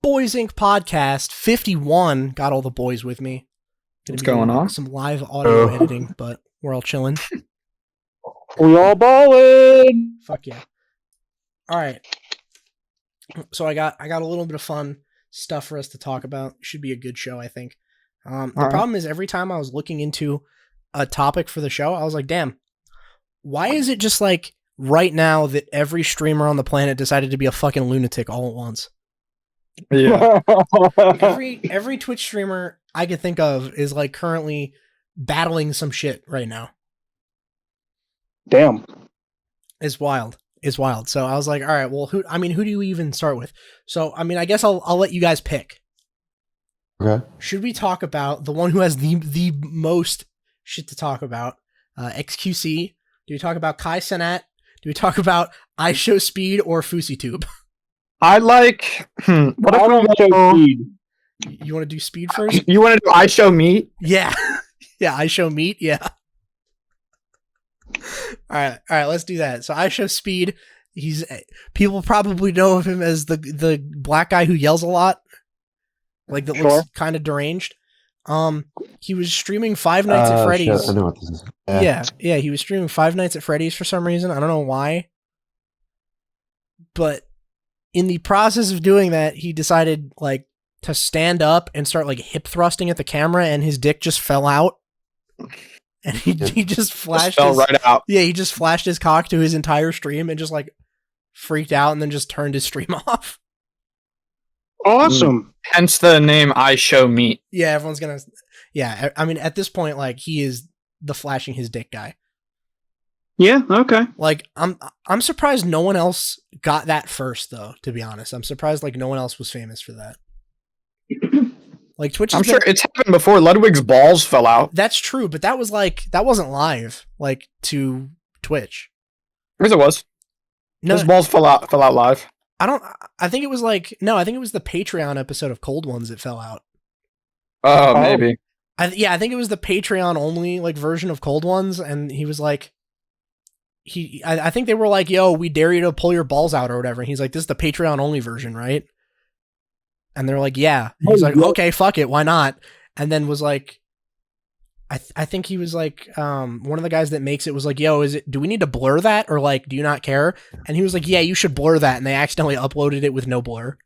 Bois Inc Podcast 51. Got all the boys with me. What's going on? Some live audio editing, but we're all chilling. We all ballin'. Fuck yeah. All right. So I got a little bit of fun stuff for us to talk about. Should be a good show, I think. The problem is every time I was looking into a topic for the show, I was like, damn, why is it just like right now that every streamer on the planet decided to be a fucking lunatic all at once? Yeah. Every Twitch streamer I could think of is like currently battling some shit right now. Damn. It's wild. So I was like, all right, well, who do you even start with? So, I mean, I guess I'll let you guys pick. Okay. Should we talk about the one who has the most shit to talk about? XQC? Do we talk about Kai Cenat? Do we talk about I Show Speed or FouseyTube? I like. What I don't show speed. You want to do speed first? You want to do I Show Meat? Yeah. Yeah, I Show Meat, yeah. All right, let's do that. So I Show Speed. People probably know of him as the black guy who yells a lot. Like that looks kind of deranged. He was streaming Five Nights at Freddy's. Shit, I know what this is. Yeah, he was streaming Five Nights at Freddy's for some reason. I don't know why. But in the process of doing that, he decided like to stand up and start like hip thrusting at the camera, and his dick just fell out. And he just flashed right out. Yeah, he just flashed his cock to his entire stream and just like freaked out and then just turned his stream off. Awesome. Hence the name I Show Meat. Yeah, everyone's gonna. Yeah, I mean, at this point, like he is the flashing his dick guy. Yeah. Okay. Like I'm surprised no one else got that first, though. To be honest, I'm surprised like no one else was famous for that. Like Twitch. I'm sure it's happened before. Ludwig's balls fell out. That's true, but that wasn't live, like to Twitch. Yes, it was. No, His balls fell out live. I think it was the Patreon episode of Cold Ones that fell out. Oh, maybe. I think it was the Patreon only like version of Cold Ones, and he was like, I think they were like, yo, we dare you to pull your balls out or whatever. And he's like, this is the Patreon only version, right? And they're like, yeah. And he's like, okay, fuck it, why not? And then was like, I think he was like, one of the guys that makes it was like, yo, do we need to blur that? Or like, do you not care? And he was like, yeah, you should blur that. And they accidentally uploaded it with no blur.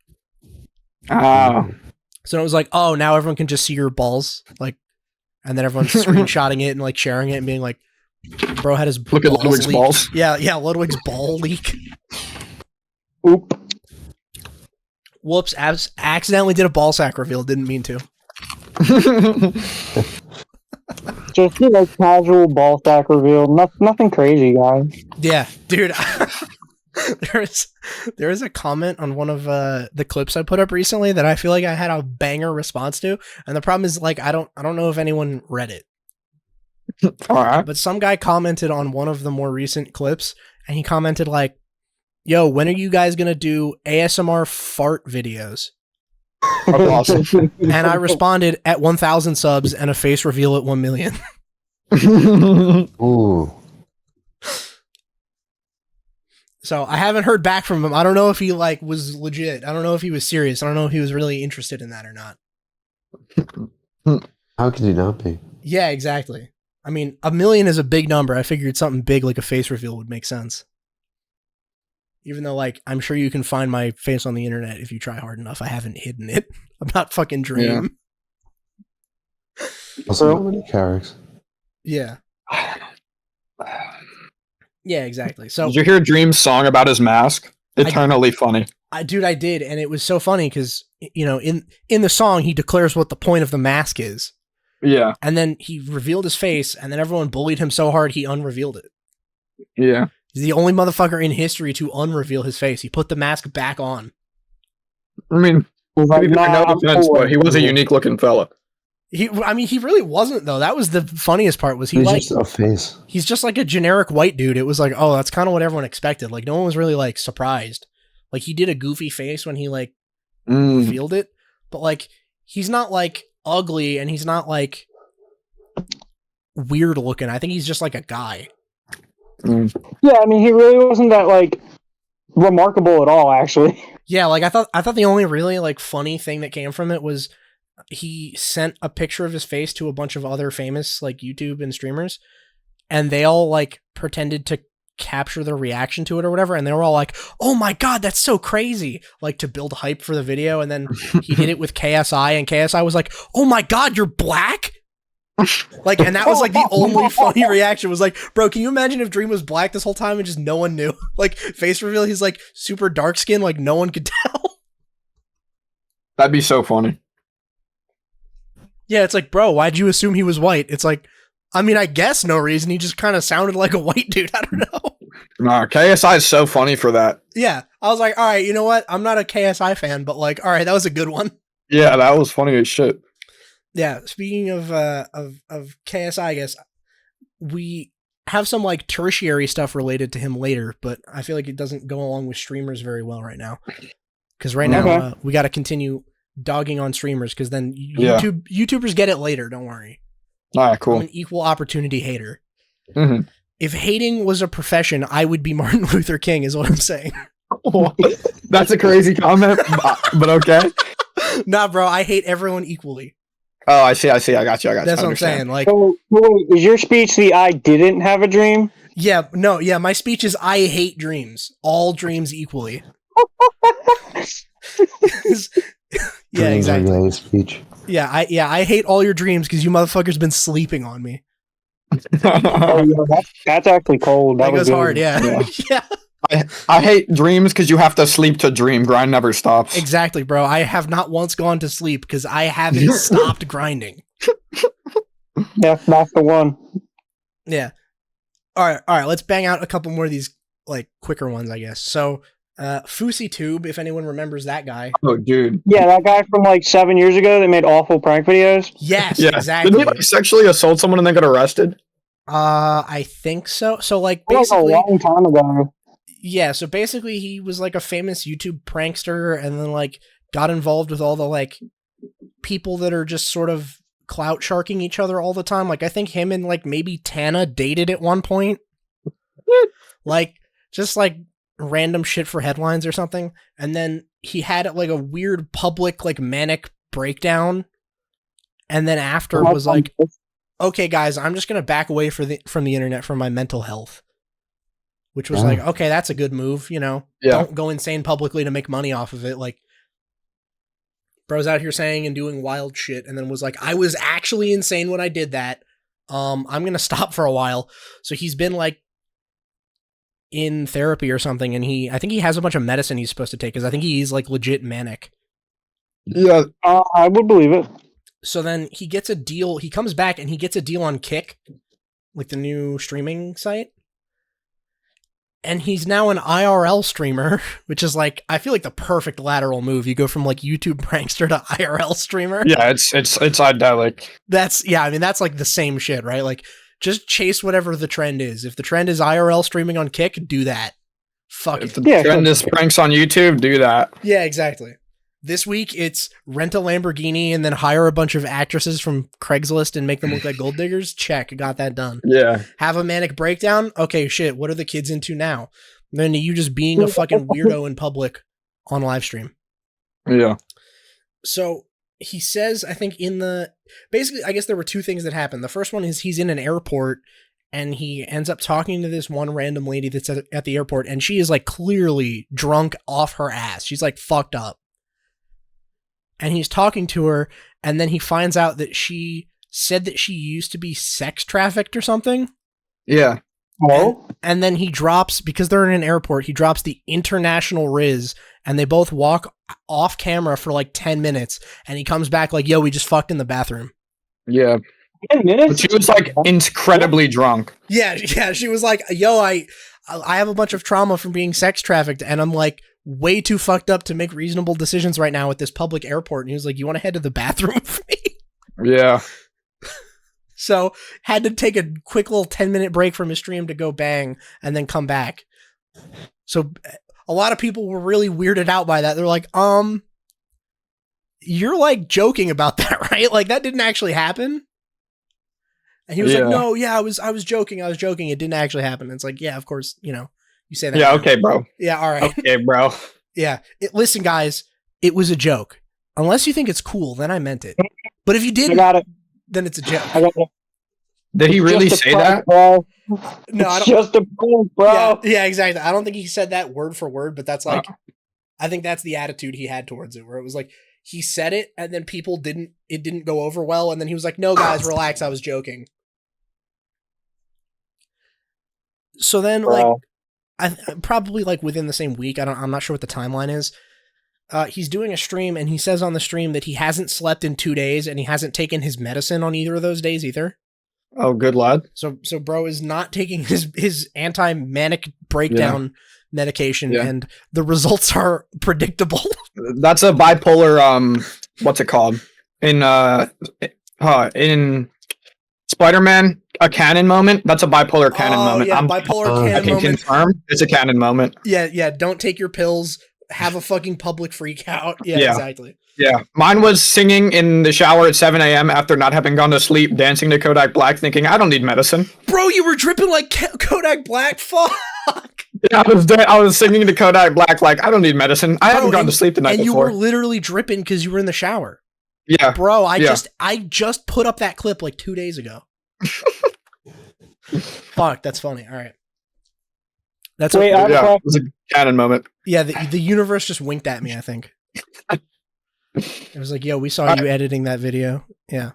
Oh. So it was like, oh, now everyone can just see your balls. Like, and then everyone's screenshotting it and like sharing it and being like, bro had his look at Ludwig's balls. Yeah, Ludwig's ball leak. Oop. Whoops, accidentally did a ball sack reveal, didn't mean to. Just like casual ball sack reveal. Nothing crazy, guys. Yeah, dude. There is a comment on one of the clips I put up recently that I feel like I had a banger response to, and the problem is like I don't know if anyone read it. All right. But some guy commented on one of the more recent clips, and he commented like, yo, when are you guys gonna do ASMR fart videos? Awesome. And I responded at 1,000 subs and a face reveal at 1 million. Ooh. So I haven't heard back from him. I don't know if he like was legit. I don't know if he was serious. I don't know if he was really interested in that or not. How could he not be? Yeah, exactly. I mean, 1 million is a big number. I figured something big like a face reveal would make sense. Even though, like, I'm sure you can find my face on the internet if you try hard enough. I haven't hidden it. I'm not fucking Dream. Yeah. So many characters. Yeah. Yeah, exactly. So did you hear Dream's song about his mask? Eternally funny. I did, and it was so funny because you know, in the song he declares what the point of the mask is. Yeah. And then he revealed his face, and then everyone bullied him so hard he unrevealed it. Yeah. He's the only motherfucker in history to unreveal his face. He put the mask back on. I mean, Like, no offense, but he was a unique looking fella. He really wasn't though. That was the funniest part. Was he's just a face? He's just like a generic white dude. It was like, oh, that's kind of what everyone expected. Like no one was really like surprised. Like he did a goofy face when he like revealed it, but like he's not like ugly and he's not like weird looking. I think he's just like a guy. Yeah, I mean, he really wasn't that like remarkable at all, actually. Yeah, like I thought the only really like funny thing that came from it was he sent a picture of his face to a bunch of other famous like YouTube and streamers, and they all like pretended to capture their reaction to it or whatever, and they were all like, "Oh my god, that's so crazy!" Like to build hype for the video, and then he did it with KSI, and KSI was like, "Oh my god, you're black!" Like, and that was like the only funny reaction was like, bro, can you imagine if Dream was black this whole time and just no one knew? Like, face reveal, he's like super dark skinned, like no one could tell. That'd be so funny. Yeah, it's like, bro, why'd you assume he was white? It's like, I mean, I guess no reason. He just kind of sounded like a white dude. I don't know. Nah, KSI is so funny for that. Yeah, I was like, all right, you know what? I'm not a KSI fan, but like, all right, that was a good one. Yeah, that was funny as shit. Yeah, speaking of KSI, I guess we have some like tertiary stuff related to him later, but I feel like it doesn't go along with streamers very well right now. Because right now we got to continue dogging on streamers, because then YouTubers get it later. Don't worry. All right, cool. I'm an equal opportunity hater. Mm-hmm. If hating was a profession, I would be Martin Luther King, is what I'm saying. That's a crazy comment, but okay. Nah, bro, I hate everyone equally. Oh, I see. I got you. That's what I'm saying. Like, So, wait, is your speech the "I didn't have a dream"? yeah, no, yeah. My speech is I hate dreams. All dreams equally. Yeah, exactly. Related speech. Yeah, I hate all your dreams because you motherfuckers been sleeping on me. Oh, yeah, that's actually cold. That goes was good. hard. Yeah, yeah. I hate dreams because you have to sleep to dream. Grind never stops. Exactly, bro. I have not once gone to sleep because I haven't stopped grinding. Yeah, that's the one. Yeah. All right. Let's bang out a couple more of these like quicker ones, I guess. So, FouseyTube, if anyone remembers that guy. Oh, dude. Yeah, that guy from like 7 years ago that made awful prank videos. Yes, Yeah. exactly. Didn't he like sexually assault someone and then got arrested? I think so. So like That was a basically, long time ago. yeah. So basically, he was like a famous YouTube prankster, and then like got involved with all the like people that are just sort of clout sharking each other all the time. Like I think him and like maybe Tana dated at one point. Like just like random shit for headlines or something. And then he had like a weird public like manic breakdown. And then after was like, okay, guys, I'm just going to back away from the internet for my mental health. Which was like, okay, that's a good move, you know? Yeah. Don't go insane publicly to make money off of it. Like, bro's out here saying and doing wild shit, and then was like, I was actually insane when I did that. I'm going to stop for a while. So he's been like in therapy or something, and I think he has a bunch of medicine he's supposed to take, because I think he's like legit manic. Yeah. I would believe it. So then he gets a deal. He comes back and he gets a deal on Kick, like the new streaming site. And he's now an IRL streamer, which is like, I feel like the perfect lateral move. You go from like YouTube prankster to IRL streamer. Yeah, it's idyllic. That's like the same shit, right? Like, just chase whatever the trend is. If the trend is IRL streaming on Kick, do that. Fuck If it. the trend is pranks on YouTube, do that. Yeah, exactly. This week, it's rent a Lamborghini and then hire a bunch of actresses from Craigslist and make them look like gold diggers. Check. Got that done. Yeah. Have a manic breakdown. Okay, shit. What are the kids into now? Then you just being a fucking weirdo in public on live stream. Yeah. So he says, I think basically, I guess there were two things that happened. The first one is he's in an airport and he ends up talking to this one random lady that's at the airport, and she is like clearly drunk off her ass. She's like fucked up. And he's talking to her, and then he finds out that she said that she used to be sex trafficked or something. Yeah. Oh, And then he drops, because they're in an airport, he drops the international Riz, and they both walk off camera for like 10 minutes, and he comes back like, yo, we just fucked in the bathroom. Yeah. 10 minutes? But she was like incredibly drunk. Yeah, she was like, yo, I have a bunch of trauma from being sex trafficked, and I'm like way too fucked up to make reasonable decisions right now at this public airport. And he was like, you want to head to the bathroom with me? Yeah. So had to take a quick little 10-minute break from his stream to go bang and then come back. So a lot of people were really weirded out by that. They're like, you're like joking about that, right? Like that didn't actually happen. And he was like, no, yeah, I was joking. It didn't actually happen. And it's like, yeah, of course, you know, You say that. Yeah, now. okay, bro. Yeah, all right. Okay, bro. Yeah. Listen, guys, it was a joke. Unless you think it's cool, then I meant it. But if you I didn't, got it. then it's a joke. I got it. Did he really Just a say prank, that? bro. No, I It's don't. just a prank, bro. Yeah, exactly. I don't think he said that word for word, but that's like, I think that's the attitude he had towards it, where it was like, he said it, and then it didn't go over well, and then he was like, no, guys, relax, I was joking. So then, Bro. like, probably like within the same week, I'm not sure what the timeline is. He's doing a stream, and he says on the stream that he hasn't slept in 2 days, and he hasn't taken his medicine on either of those days either. Oh, good lad. So bro is not taking his anti-manic breakdown medication, and the results are predictable. That's a bipolar. What's it called? In Spider-Man, a canon moment. That's a bipolar canon moment. Yeah, bipolar I canon can moment. confirm it's a canon moment. Yeah. Don't take your pills. Have a fucking public freak out. Yeah, exactly. Yeah, mine was singing in the shower at 7 a.m. after not having gone to sleep, dancing to Kodak Black, thinking, I don't need medicine. Bro, you were dripping like Kodak Black? Fuck! Yeah, I was singing to Kodak Black like, I don't need medicine. I haven't gone to sleep the night and before. And you were literally dripping because you were in the shower. Yeah. Bro, I just put up that clip like 2 days ago. Fuck, that's funny. All right. It was a canon moment. Yeah, the universe just winked at me, I think. It was like, yo, we saw you editing that video. Yeah.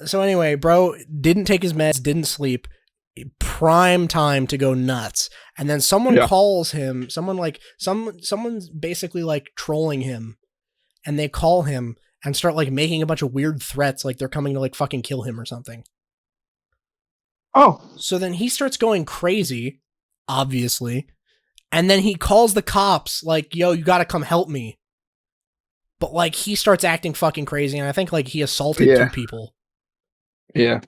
So anyway, bro didn't take his meds, didn't sleep. Prime time to go nuts. And then someone calls him, someone's basically like trolling him. And they call him and start like making a bunch of weird threats, like they're coming to like fucking kill him or something. Oh. So then he starts going crazy, obviously. And then he calls the cops like, yo, you gotta come help me. But like he starts acting fucking crazy, and I think like he assaulted 2 people. Yeah.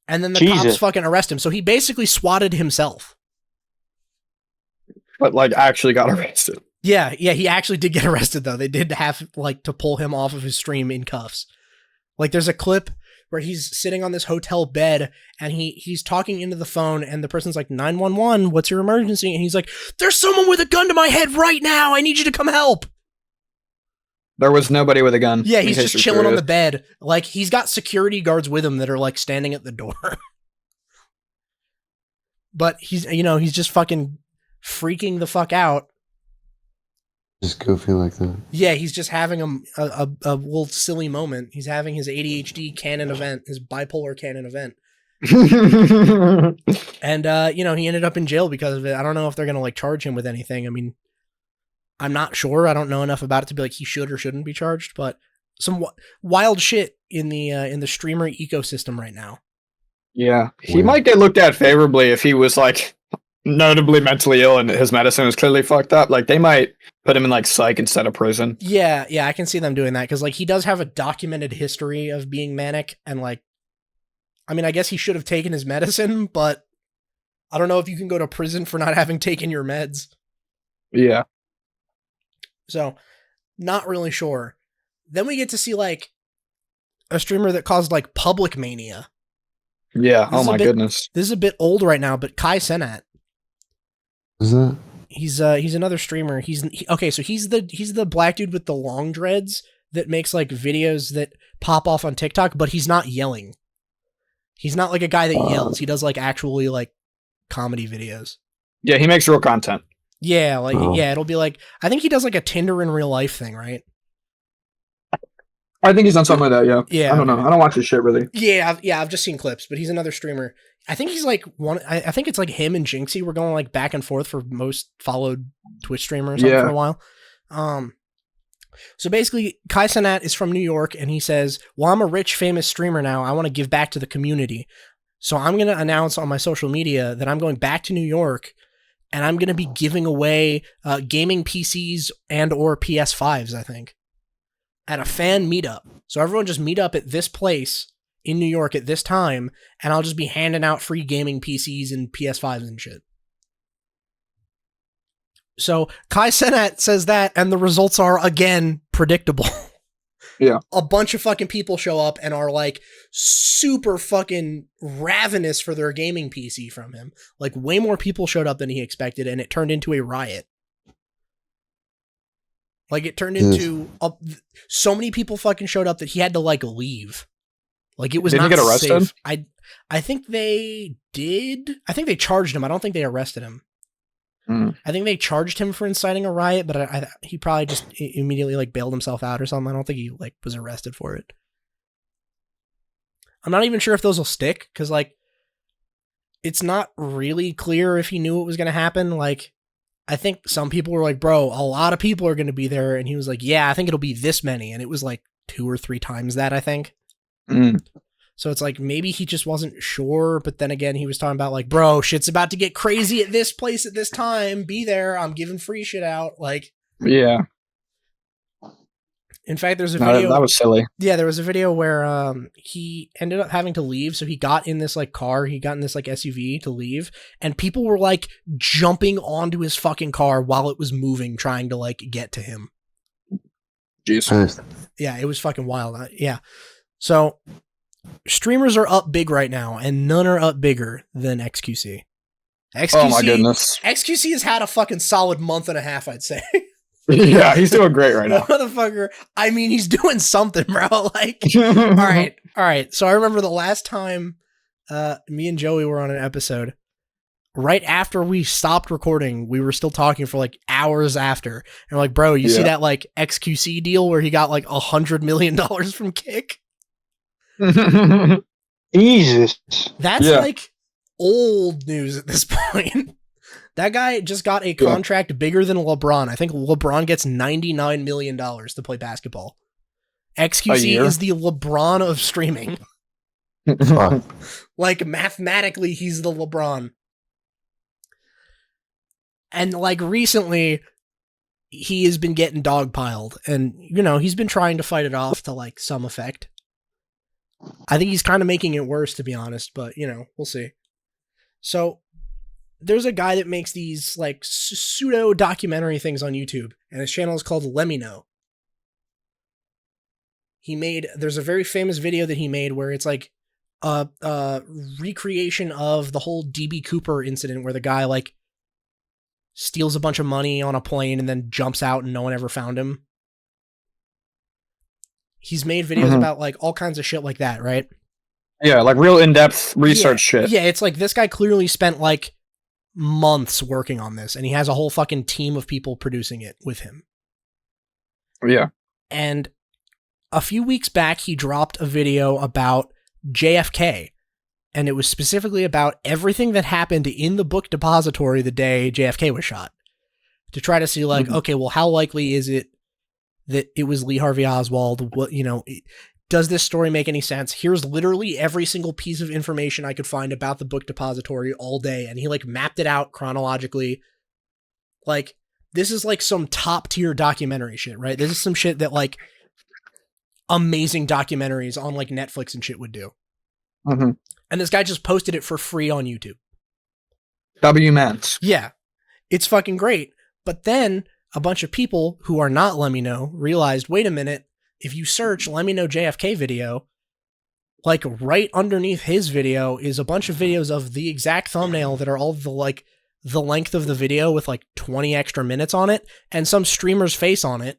And then the cops fucking arrest him. So he basically swatted himself. But like actually got arrested. Yeah, he actually did get arrested though. They did have like to pull him off of his stream in cuffs. Like there's a clip where he's sitting on this hotel bed and he's talking into the phone, and the person's like, 911, what's your emergency? And he's like, there's someone with a gun to my head right now. I need you to come help. There was nobody with a gun. Yeah, he's just chilling on the bed. Like, he's got security guards with him that are, like, standing at the door. But he's just fucking freaking the fuck out. Just goofy like that. Yeah, he's just having a little silly moment. He's having his ADHD canon event, his bipolar canon event. And, he ended up in jail because of it. I don't know if they're going to, like, charge him with anything. I mean, I'm not sure. I don't know enough about it to be like he should or shouldn't be charged, but some wild shit in the streamer ecosystem right now. Yeah, he might get looked at favorably if he was like notably mentally ill and his medicine was clearly fucked up. Like they might put him in like psych instead of prison. Yeah, I can see them doing that because like he does have a documented history of being manic, and like, I mean, I guess he should have taken his medicine, but I don't know if you can go to prison for not having taken your meds. Yeah. So, not really sure. Then we get to see, like, a streamer that caused, like, public mania. Yeah, oh my goodness. This is a bit old right now, but Kai Cenat. Is that? He's another streamer. Okay, so he's the black dude with the long dreads that makes, like, videos that pop off on TikTok, but he's not yelling. He's not, like, a guy that yells. He does, like, actually, like, comedy videos. Yeah, he makes real content. Yeah, like, it'll be like, I think he does like a Tinder in real life thing, right? I think he's done something like that, yeah. Yeah. I don't know. I don't watch his shit really. Yeah, I've just seen clips, but he's another streamer. I think he's like I think it's like him and Jinxie were going like back and forth for most followed Twitch streamer or something for a while. So basically, Kai Cenat is from New York, and he says, well, I'm a rich, famous streamer now. I want to give back to the community. So I'm going to announce on my social media that I'm going back to New York, and I'm going to be giving away gaming PCs and or PS5s, I think, at a fan meetup. So everyone just meet up at this place in New York at this time, and I'll just be handing out free gaming PCs and PS5s and shit. So Kai Cenat says that, and the results are, again, predictable. Yeah. A bunch of fucking people show up and are like super fucking ravenous for their gaming PC from him. Like way more people showed up than he expected, and it turned into a riot. Like it turned into so many people fucking showed up that he had to like leave. Like it was Didn't not he get arrested? safe. I think they did. I think they charged him. I don't think they arrested him. I think they charged him for inciting a riot, but he probably just immediately like bailed himself out or something. I don't think he like was arrested for it. I'm not even sure if those will stick because like it's not really clear if he knew what was going to happen. Like I think some people were like, bro, a lot of people are going to be there. And he was like, yeah, I think it'll be this many. And it was like 2 or 3 times that, I think. So it's like maybe he just wasn't sure, but then again, he was talking about like, bro, shit's about to get crazy at this place at this time. Be there. I'm giving free shit out. Like, yeah. In fact, there's a video. That was silly. Yeah, there was a video where he ended up having to leave. So he got in this like car. He got in this like SUV to leave, and people were like jumping onto his fucking car while it was moving, trying to like get to him. Jeez. Yeah, it was fucking wild. Yeah. So streamers are up big right now, and none are up bigger than XQC. Oh my goodness. XQC has had a fucking solid month and a half, I'd say. Yeah, he's doing great right now. Motherfucker. I mean, he's doing something, bro. Like, all right. So I remember the last time me and Joey were on an episode. Right after we stopped recording, we were still talking for like hours after. And we're like, bro, you see that like XQC deal where he got like $100 million from Kick? Jesus. That's like old news at this point. That guy just got a contract bigger than LeBron. I think LeBron gets $99 million to play basketball. XQC is the LeBron of streaming. Like mathematically, he's the LeBron. And like recently, he has been getting dogpiled, and you know he's been trying to fight it off to like some effect. I think he's kind of making it worse, to be honest, but you know, we'll see. So there's a guy that makes these like pseudo documentary things on YouTube, and his channel is called Let Me Know. There's a very famous video that he made where it's like a recreation of the whole DB Cooper incident where the guy like steals a bunch of money on a plane and then jumps out and no one ever found him. He's made videos about like all kinds of shit like that, right? Yeah, like real in-depth research shit. Yeah, it's like this guy clearly spent like months working on this, and he has a whole fucking team of people producing it with him. Yeah. And a few weeks back, he dropped a video about JFK, and it was specifically about everything that happened in the book depository the day JFK was shot, to try to see like, okay, well, how likely is it that it was Lee Harvey Oswald? What, you know, does this story make any sense? Here's literally every single piece of information I could find about the book depository all day. And he like mapped it out chronologically. Like, this is like some top tier documentary shit, right? This is some shit that like amazing documentaries on like Netflix and shit would do. And this guy just posted it for free on YouTube. W-Mans. Yeah, it's fucking great. But then a bunch of people who are not Let Me Know realized, wait a minute, if you search Let Me Know JFK video, like right underneath his video is a bunch of videos of the exact thumbnail that are all the like the length of the video with like 20 extra minutes on it and some streamer's face on it.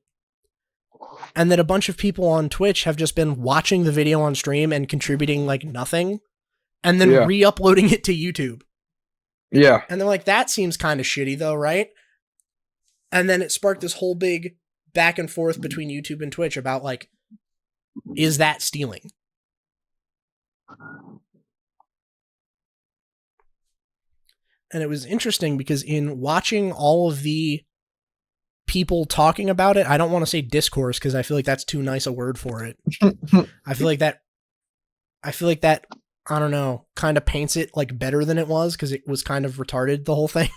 And that a bunch of people on Twitch have just been watching the video on stream and contributing like nothing and then re-uploading it to YouTube. Yeah. And they're like, that seems kind of shitty though, right? And then it sparked this whole big back and forth between YouTube and Twitch about like, is that stealing? And it was interesting because in watching all of the people talking about it, I don't want to say discourse because I feel like that's too nice a word for it. I feel like that, I don't know, kind of paints it like better than it was because it was kind of retarded, the whole thing.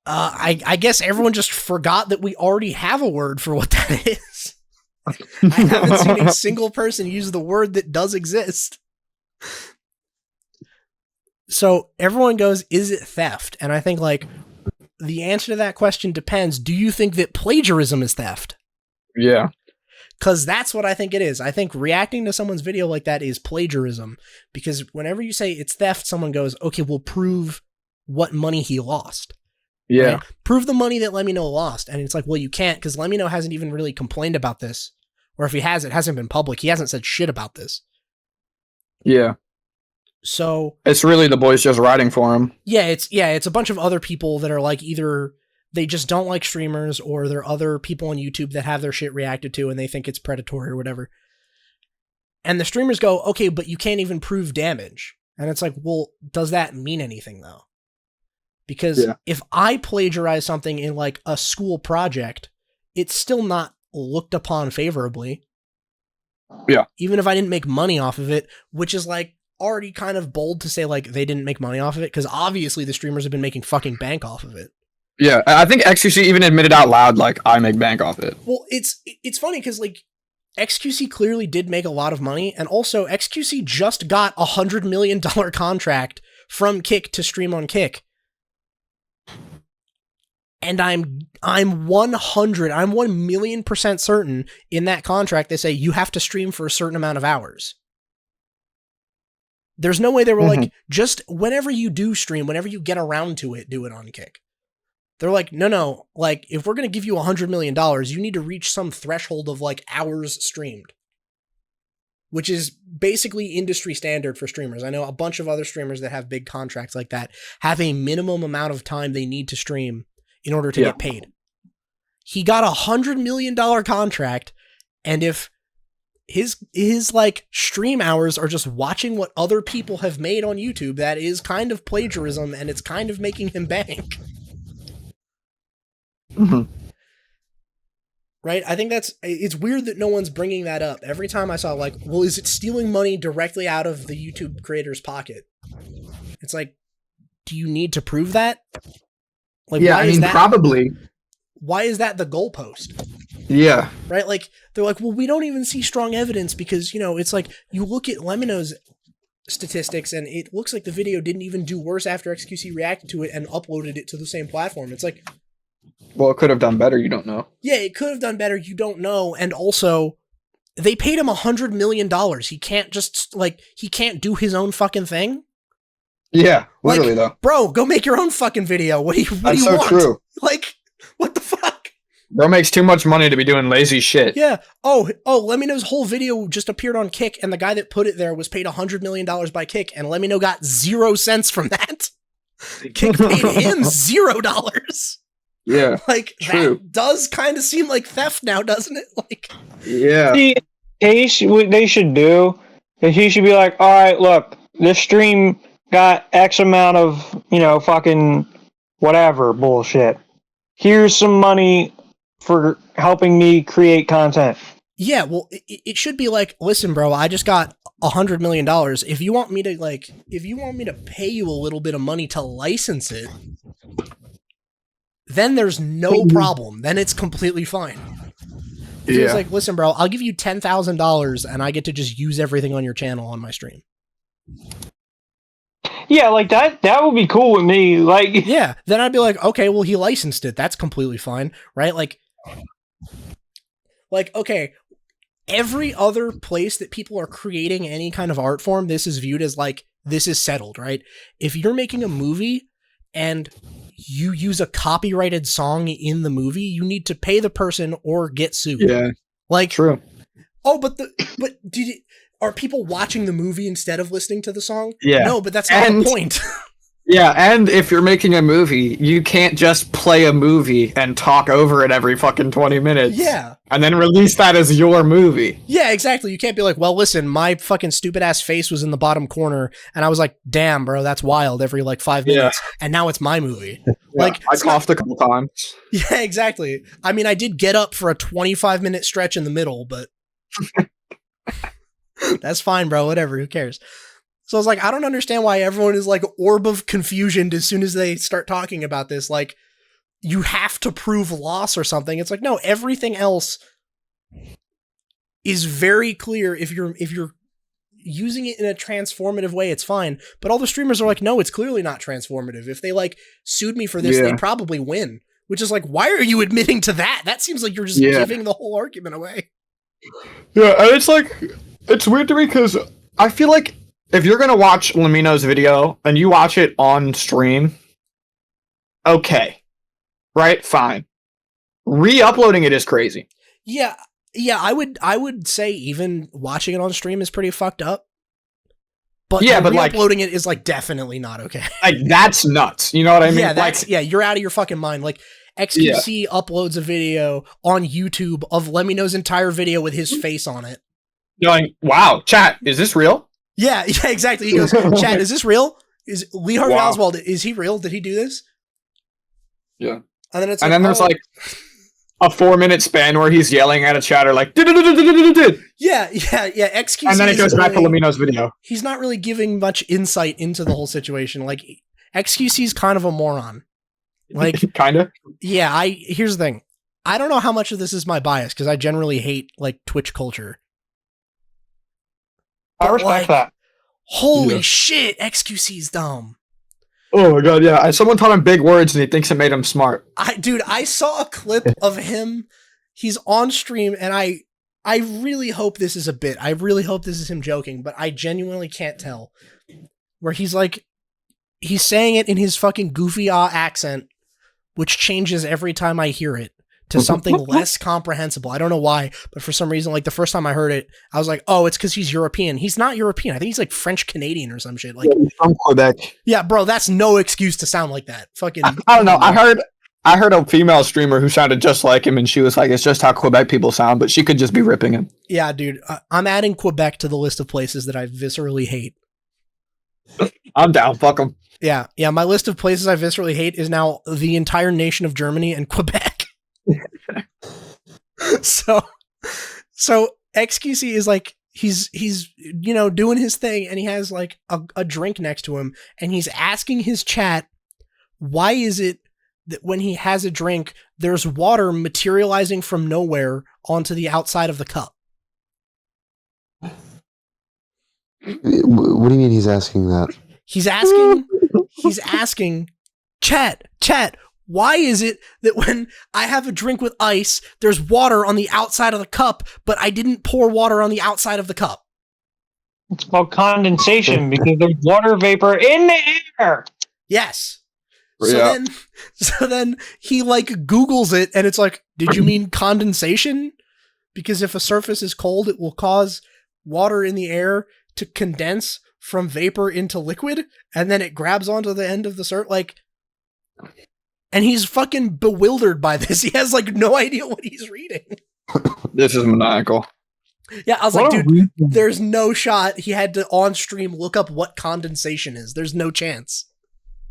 I guess everyone just forgot that we already have a word for what that is. I haven't seen a single person use the word that does exist. So everyone goes, is it theft? And I think like the answer to that question depends. Do you think that plagiarism is theft? Yeah. Because that's what I think it is. I think reacting to someone's video like that is plagiarism. Because whenever you say it's theft, someone goes, okay, we'll prove what money he lost. Yeah. Right? Prove the money that Lemino lost. And it's like, well, you can't, because Lemino hasn't even really complained about this. Or if he has, it hasn't been public. He hasn't said shit about this. Yeah. So it's really the boys just riding for him. Yeah, it's a bunch of other people that are like either they just don't like streamers or there are other people on YouTube that have their shit reacted to and they think it's predatory or whatever. And the streamers go, okay, but you can't even prove damage. And it's like, well, does that mean anything though? Because if I plagiarize something in like a school project, it's still not looked upon favorably. Yeah. Even if I didn't make money off of it, which is like already kind of bold to say like they didn't make money off of it, because obviously the streamers have been making fucking bank off of it. Yeah, I think XQC even admitted out loud, like, I make bank off it. Well, it's funny because like XQC clearly did make a lot of money, and also XQC just got $100 million contract from Kick to stream on Kick. And I'm 1,000,000% certain in that contract they say you have to stream for a certain amount of hours. There's no way they were like, just whenever you do stream, whenever you get around to it, do it on Kick. They're like, no, like, if we're going to give you $100 million, you need to reach some threshold of, like, hours streamed. Which is basically industry standard for streamers. I know a bunch of other streamers that have big contracts like that have a minimum amount of time they need to stream in order to get paid. He got $100 million contract, and if his like stream hours are just watching what other people have made on YouTube, that is kind of plagiarism, and it's kind of making him bank. Right? I think it's weird that no one's bringing that up. Every time I saw like, well, is it stealing money directly out of the YouTube creator's pocket? It's like, do you need to prove that? Like, yeah, I mean, probably. Why is that the goalpost? Yeah. Right? Like, they're like, well, we don't even see strong evidence because, you know, it's like, you look at Lemino's statistics and it looks like the video didn't even do worse after XQC reacted to it and uploaded it to the same platform. It's like, well, it could have done better, you don't know. Yeah, it could have done better, you don't know. And also, they paid him $100 million. He can't just, like, he can't do his own fucking thing. Yeah, literally, though. Bro, go make your own fucking video. What do you want? That's so true. Like, what the fuck? Bro makes too much money to be doing lazy shit. Yeah. Oh, Lemino's whole video just appeared on Kick, and the guy that put it there was paid $100 million by Kick, and Lemino got 0 cents from that. Kick paid him $0. Yeah, like true. That does kind of seem like theft now, doesn't it? Like, yeah. See, what they should do is he should be like, all right, look, this stream got X amount of, you know, fucking whatever bullshit. Here's some money for helping me create content. Yeah, well, it should be like, listen, bro, I just got $100 million. If you want me to pay you a little bit of money to license it, then there's no problem. Then it's completely fine. It's like, listen, bro, I'll give you $10,000 and I get to just use everything on your channel on my stream. Yeah, like that would be cool with me. Like, yeah, then I'd be like, okay, well, he licensed it. That's completely fine, right? Like, okay, every other place that people are creating any kind of art form, this is viewed as like, this is settled, right? If you're making a movie and you use a copyrighted song in the movie, you need to pay the person or get sued. Yeah. Like, true. Oh, but are people watching the movie instead of listening to the song? Yeah. No, but that's not the point. Yeah, and if you're making a movie, you can't just play a movie and talk over it every fucking 20 minutes. Yeah. And then release that as your movie. Yeah, exactly. You can't be like, well, listen, my fucking stupid ass face was in the bottom corner, and I was like, damn, bro, that's wild every like 5 minutes, and now it's my movie. Yeah, like, I coughed a couple times. Yeah, exactly. I mean, I did get up for a 25-minute stretch in the middle, but that's fine, bro. Whatever. Who cares? So I was like, I don't understand why everyone is like orb of confusion as soon as they start talking about this. Like, you have to prove loss or something. It's like, no, everything else is very clear. If you're using it in a transformative way, it's fine. But all the streamers are like, no, it's clearly not transformative. If they like sued me for this, they'd probably win. Which is like, why are you admitting to that? That seems like you're just giving the whole argument away. Yeah, and it's like, it's weird to me because I feel like if you're gonna watch Lamino's video and you watch it on stream, okay, right, fine. Re-uploading it is crazy. Yeah, I would say even watching it on stream is pretty fucked up. But Yeah, but, like- re-uploading it is like definitely not okay. Like, that's nuts. You know what I mean? Yeah, Like, you're out of your fucking mind. Like XQC uploads a video on YouTube of Lemino's entire video with his face on it. going, wow, chat, is this real? Yeah, exactly. He goes, "Chat, is this real? Is Lee Harvey Wow. Oswald? Is he real? Did he do this?" Yeah. And then it's And like, then there's oh. like a 4-minute span where he's yelling at a chatter like, "Did." yeah. XQC, And then it is goes back to really- Lamino's video. He's not really giving much insight into the whole situation. Like XQC's kind of a moron. Like, Kinda. yeah, here's the thing. I don't know how much of this is my bias because I generally hate like Twitch culture. I But, respect like, that. Holy Yeah. shit, XQC's dumb. Oh my god, yeah. Someone taught him big words and he thinks it made him smart. I saw a clip of him. He's on stream, and I really hope this is a bit. I really hope this is him joking, but I genuinely can't tell. Where he's like, he's saying it in his fucking goofy accent, which changes every time I hear it to something less comprehensible. I don't know why, but for some reason, like the first time I heard it, I was like, oh, it's because he's European. He's not European. I think he's like French Canadian or some shit. Like, He's from Quebec. yeah, bro, that's no excuse to sound like that. Fucking, I don't know. I heard a female streamer who sounded just like him, and she was like, "It's just how Quebec people sound," but she could just be ripping him. yeah, dude, I'm adding Quebec to the list of places that I viscerally hate. I'm down. Fuck him. Yeah, my list of places I viscerally hate is now the entire nation of Germany and Quebec. so XQC is like, he's doing his thing, and he has like a drink next to him, and he's asking his chat, why is it that when he has a drink, there's water materializing from nowhere onto the outside of the cup? What do you mean he's asking that? He's asking, chat, why is it that when I have a drink with ice, there's water on the outside of the cup, but I didn't pour water on the outside of the cup? It's called condensation because there's water vapor in the air. Yes. Yeah. So then he like Googles it, and it's like, did you mean condensation? Because if a surface is cold, it will cause water in the air to condense from vapor into liquid, and then it grabs onto the end of the like, and he's fucking bewildered by this. He has like no idea what he's reading. This is maniacal. Yeah, I was like, dude, there's no shot he had to on stream look up what condensation is. There's no chance.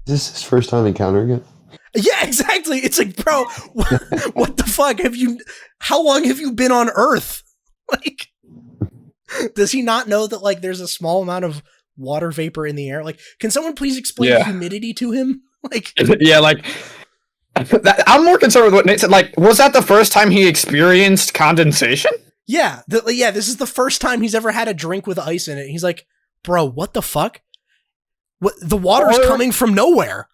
Is this his first time encountering it? Yeah, exactly. It's like, bro, what the fuck how long have you been on Earth? Like, does he not know that like there's a small amount of water vapor in the air? Like, can someone please explain humidity to him? Like, Yeah, like, I'm more concerned with what Nate said. Like, was that the first time he experienced condensation? yeah, this is the first time he's ever had a drink with ice in it. He's like, bro, what the fuck? What, the water's coming from nowhere.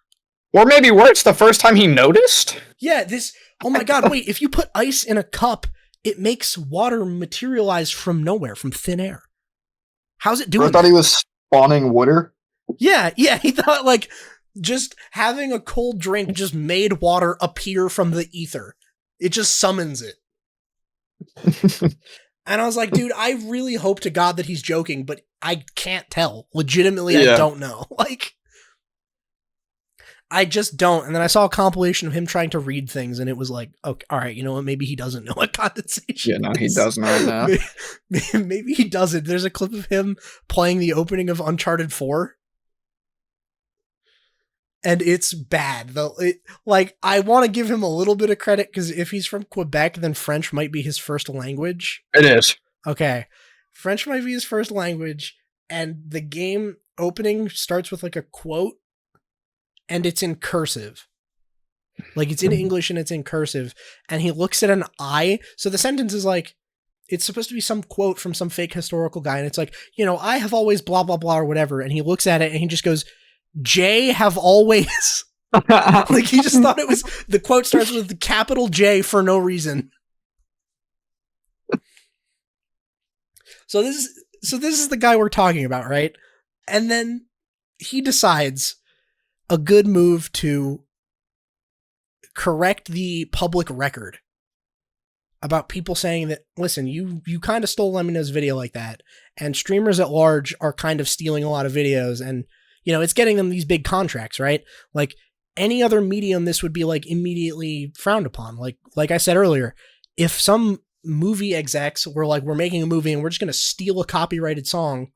Or maybe worse, the first time he noticed? Yeah, oh my god, wait, if you put ice in a cup, it makes water materialize from nowhere, from thin air. How's it doing I thought he was spawning water. Yeah, he thought like just having a cold drink just made water appear from the ether. It just summons it. And I was like, dude, I really hope to God that he's joking, but I can't tell. Legitimately, I don't know. Like, I just don't. And then I saw a compilation of him trying to read things, and it was like, okay, all right, you know what? Maybe he doesn't know what condensation Yeah, no, he is. doesn't right now. Maybe he doesn't. There's a clip of him playing the opening of Uncharted 4. And it's bad, though. Like, I want to give him a little bit of credit, because if he's from Quebec, then French might be his first language. It is. Okay. French might be his first language, and the game opening starts with, like, a quote, and it's in cursive. Like, it's in English, and it's in cursive, and he looks at an eye. So the sentence is, like, it's supposed to be some quote from some fake historical guy, and it's like, I have always blah, blah, blah, or whatever, and he looks at it, and he just goes, J have always. Like, he just thought it was, the quote starts with the capital J for no reason. So this is the guy we're talking about, right? And then he decides a good move to correct the public record about people saying that, listen, you kind of stole Lemino's video like that, and streamers at large are kind of stealing a lot of videos, and, you know, it's getting them these big contracts, right? Like, any other medium, this would be, like, immediately frowned upon. Like I said earlier, if some movie execs were like, we're making a movie and we're just going to steal a copyrighted song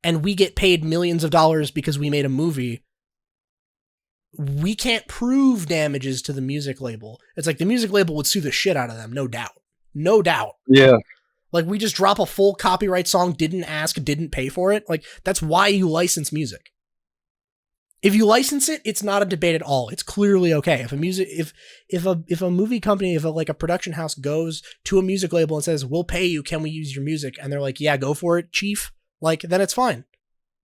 and we get paid millions of dollars because we made a movie, we can't prove damages to the music label. It's like the music label would sue the shit out of them, no doubt. No doubt. Yeah. Like, we just drop a full copyright song, didn't ask, didn't pay for it. Like, that's why you license music. If you license it, it's not a debate at all. It's clearly okay. If a movie company, if a production house goes to a music label and says, we'll pay you, can we use your music? And they're like, yeah, go for it, chief. Like, then it's fine.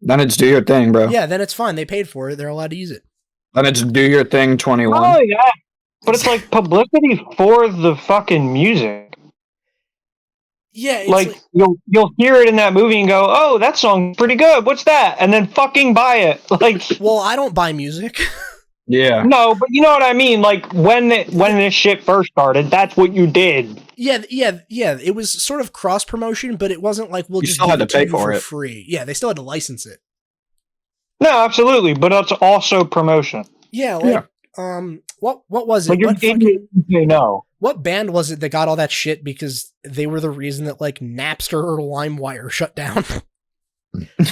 Then it's do your thing, bro. Yeah, then it's fine. They paid for it. They're allowed to use it. Then it's do your thing 21. Oh, yeah. But it's like publicity for the fucking music. Yeah, it's like you'll hear it in that movie and go, oh, that song's pretty good. What's that? And then fucking buy it. Like, well, I don't buy music. Yeah. No, but you know what I mean? Like, when this shit first started, that's what you did. Yeah. It was sort of cross promotion, but it wasn't like we'll You just still give had it to pay you for it. free. Yeah, they still had to license it. No, absolutely, but it's also promotion. Yeah, like what was it? Like, you're idiot to say no. What band was it that got all that shit because they were the reason that like Napster or LimeWire shut down?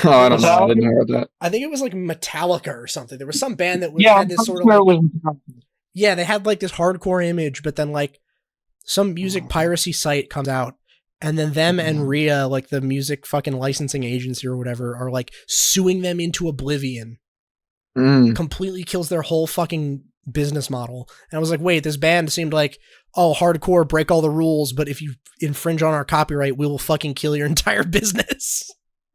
Oh, I don't know. I didn't hear that. I think it was like Metallica or something. There was some band that had this sort of yeah, they had like this hardcore image, but then like some music piracy site comes out, and then them and RIA, like the music fucking licensing agency or whatever, are like suing them into oblivion. Completely kills their whole fucking business model. And I was like, wait, this band seemed like, oh, hardcore, break all the rules, but if you infringe on our copyright, we will fucking kill your entire business.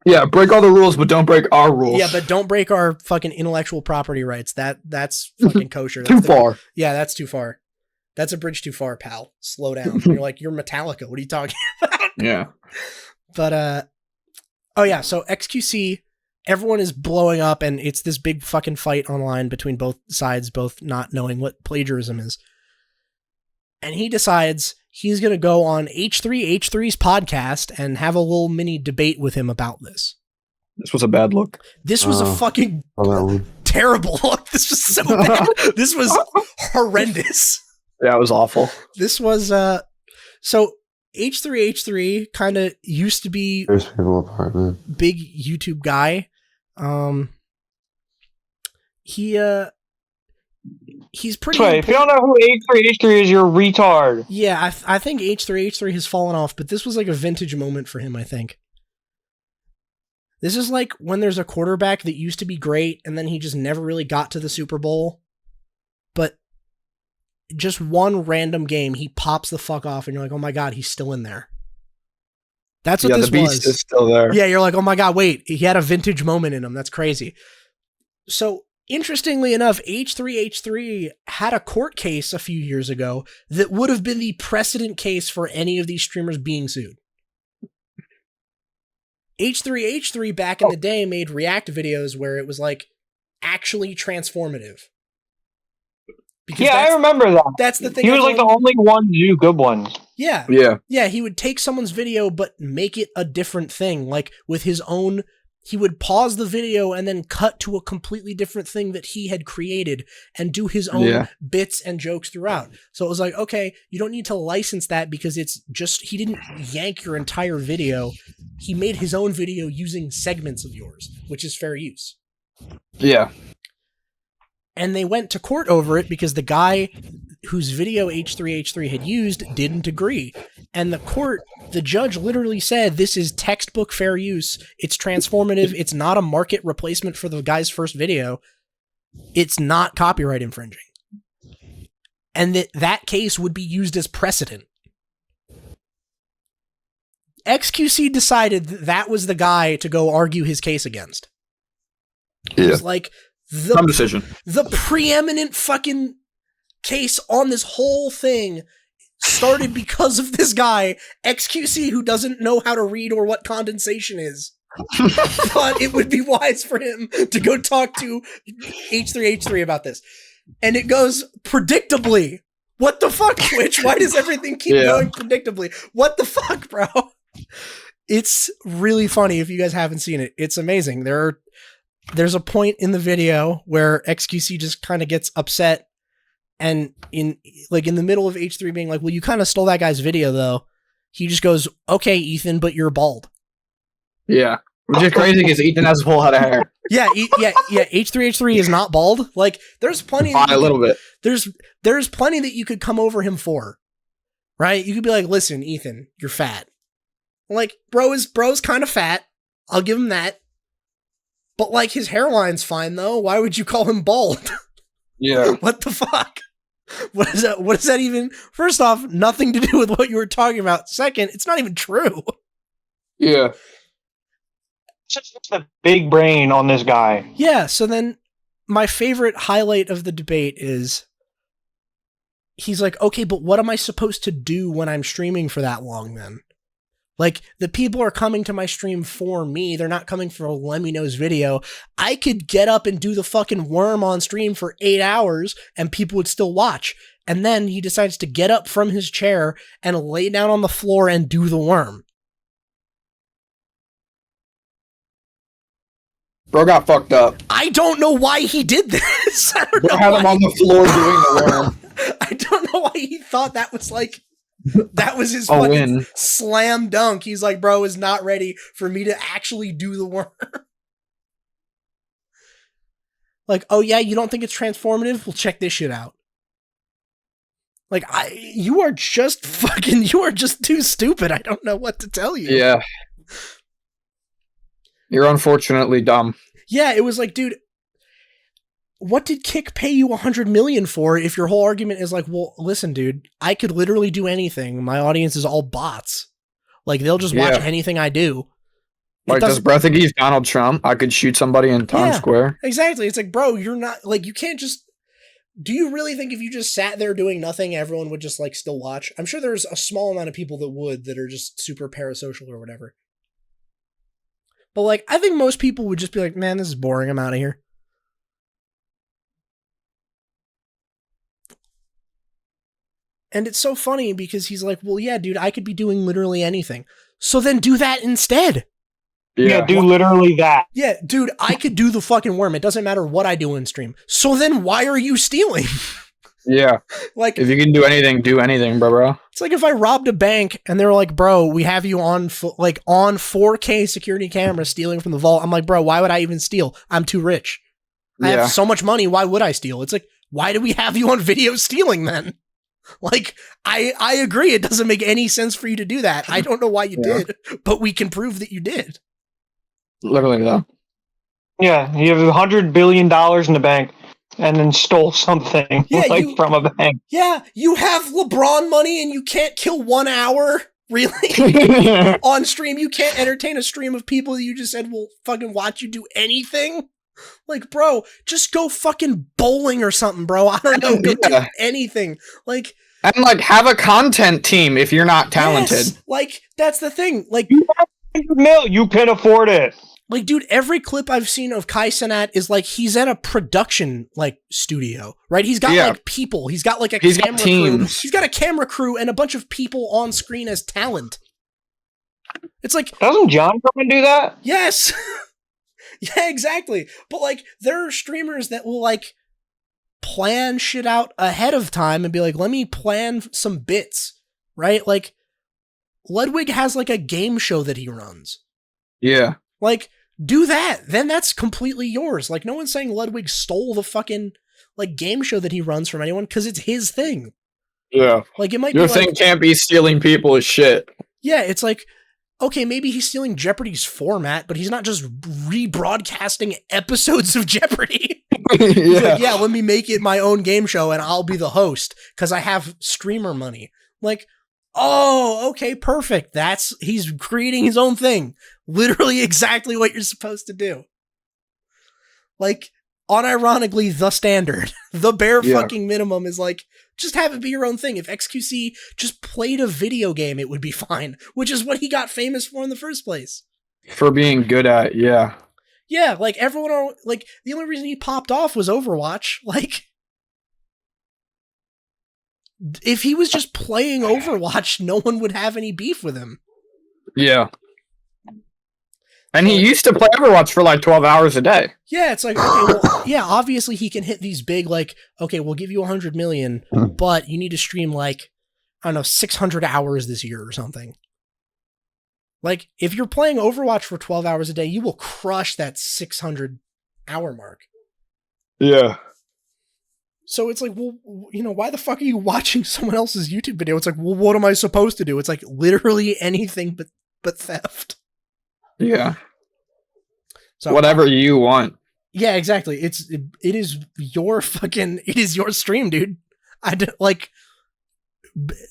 Yeah, break all the rules, but don't break our rules. Yeah, but don't break our fucking intellectual property rights. That's fucking kosher. Too far. Yeah, that's too far. That's a bridge too far, pal. Slow down. You're like, you're Metallica. What are you talking about? Yeah. But, oh yeah, so XQC, everyone is blowing up, and it's this big fucking fight online between both sides, both not knowing what plagiarism is. And he decides he's going to go on H3H3's podcast and have a little mini debate with him about this. This was a bad look. This was a fucking terrible look. This was so bad. This was horrendous. Yeah, it was awful. This was, so H3H3 kind of used to be There's people apart, man. big YouTube guy. He's pretty. Wait, if you don't know who H3H3 is, you're a retard. Yeah, I think H3H3 has fallen off, but this was like a vintage moment for him, I think. This is like when there's a quarterback that used to be great, and then he just never really got to the Super Bowl. But just one random game, he pops the fuck off, and you're like, oh my god, he's still in there. That's what this was. Yeah, the beast is still there. Yeah, you're like, oh my god, wait, he had a vintage moment in him. That's crazy. So, interestingly enough, H3H3 had a court case a few years ago that would have been the precedent case for any of these streamers being sued. H3H3 back in the day made React videos where it was like actually transformative. Because yeah, I remember that. That's the thing. He was like the only one to do good ones. Yeah. Yeah. Yeah, he would take someone's video but make it a different thing. Like with his own, he would pause the video and then cut to a completely different thing that he had created and do his own bits and jokes throughout. So it was like, okay, you don't need to license that because it's just, he didn't yank your entire video. He made his own video using segments of yours, which is fair use. Yeah. And they went to court over it because the guy whose video H3H3 had used didn't agree. And the judge literally said, this is textbook fair use. It's transformative. It's not a market replacement for the guy's first video. It's not copyright infringing. And that case would be used as precedent. XQC decided that was the guy to go argue his case against. It was like some decision. The preeminent fucking case on this whole thing, started because of this guy, XQC, who doesn't know how to read or what condensation is. Thought it would be wise for him to go talk to H3H3 about this. And it goes predictably. What the fuck, Twitch? Why does everything keep going predictably? What the fuck, bro? It's really funny if you guys haven't seen it. It's amazing. There's a point in the video where XQC just kind of gets upset, and in the middle of H3 being like, well, you kind of stole that guy's video though. He just goes, okay, Ethan, but you're bald. Yeah. Which is crazy because Ethan has a full head of hair. Yeah. H3H3 is not bald. Like, there's plenty. A little bit. There's plenty that you could come over him for, right? You could be like, listen, Ethan, you're fat. Like, bro's kind of fat. I'll give him that. But like, his hairline's fine though. Why would you call him bald? Yeah. What the fuck? What is that? What does that even? First off, nothing to do with what you were talking about. Second, it's not even true. Yeah. Just the big brain on this guy. Yeah. So then, my favorite highlight of the debate is he's like, okay, but what am I supposed to do when I'm streaming for that long then? Like, the people are coming to my stream for me. They're not coming for a Let Me Know's video. I could get up and do the fucking worm on stream for 8 hours and people would still watch. And then he decides to get up from his chair and lay down on the floor and do the worm. Bro got fucked up. I don't know why he did this. I don't Bro know had why him on the floor doing the worm. I don't know why he thought that was like, that was his A fucking win. slam dunk. He's like, bro is not ready for me to actually do the worm. Like, oh yeah, you don't think it's transformative? Well, check this shit out. Like, you are just too stupid. I don't know what to tell you. Yeah. You're unfortunately dumb. Yeah, it was like, dude, what did Kick pay you $100 million for if your whole argument is like, well, listen, dude, I could literally do anything. My audience is all bots. Like, they'll just watch anything I do. Like, does bro think he's Donald Trump? I could shoot somebody in Times Square. Exactly. It's like, bro, you're not, like, you can't just, do you really think if you just sat there doing nothing, everyone would just, like, still watch? I'm sure there's a small amount of people that would, that are just super parasocial or whatever. But, like, I think most people would just be like, man, this is boring. I'm out of here. And it's so funny because he's like, well, yeah, dude, I could be doing literally anything. So then do that instead. Yeah, do literally that. Yeah, dude, I could do the fucking worm. It doesn't matter what I do in stream. So then why are you stealing? Yeah. Like, if you can do anything, bro. It's like if I robbed a bank and they were like, bro, we have you on on 4K security camera stealing from the vault. I'm like, bro, why would I even steal? I'm too rich. I have so much money. Why would I steal? It's like, why do we have you on video stealing then? Like, I agree. It doesn't make any sense for you to do that. I don't know why you did, but we can prove that you did. Literally, though. Yeah, you have $100 billion in the bank and then stole something from a bank. Yeah, you have LeBron money and you can't kill 1 hour? Really? On stream, you can't entertain a stream of people that you just said will fucking watch you do anything? Like, bro, just go fucking bowling or something, bro. I don't know. Go do anything. Like, and like, have a content team if you're not talented. Yes, like, that's the thing. Like, you have $100 million, you can afford it. Like, dude, every clip I've seen of Kai Cenat is like he's at a production like studio, right? He's got like people. He's got like He's got teams. He's got a camera crew and a bunch of people on screen as talent. It's like, doesn't John come and do that? Yes. Yeah, exactly. But like, there are streamers that will like plan shit out ahead of time and be like, let me plan some bits, right? Like, Ludwig has like a game show that he runs. Yeah. Like, do that. Then that's completely yours. Like, no one's saying Ludwig stole the fucking like game show that he runs from anyone because it's his thing. Yeah. Like, it might Your be thing like, can't be stealing people's shit. Yeah, it's like, okay, maybe he's stealing Jeopardy's format, but he's not just rebroadcasting episodes of Jeopardy. He's like, yeah, let me make it my own game show and I'll be the host because I have streamer money. Like, oh, okay, perfect. He's creating his own thing. Literally exactly what you're supposed to do. Like, unironically the standard. The bare Yeah. fucking minimum is like, just have it be your own thing. If XQC just played a video game, it would be fine, which is what he got famous for in the first place. For being good at, yeah. Yeah, like everyone, like the only reason he popped off was Overwatch. Like, if he was just playing Overwatch, no one would have any beef with him. Yeah. And he used to play Overwatch for like 12 hours a day. Yeah, it's like, okay, well, yeah, obviously he can hit these big, like, okay, we'll give you 100 million, but you need to stream like, I don't know, 600 hours this year or something. Like, if you're playing Overwatch for 12 hours a day, you will crush that 600 hour mark. Yeah. So it's like, well, you know, why the fuck are you watching someone else's YouTube video? It's like, well, what am I supposed to do? It's like literally anything but theft. Yeah. So Whatever you want. yeah, exactly. It is your stream, dude. Like,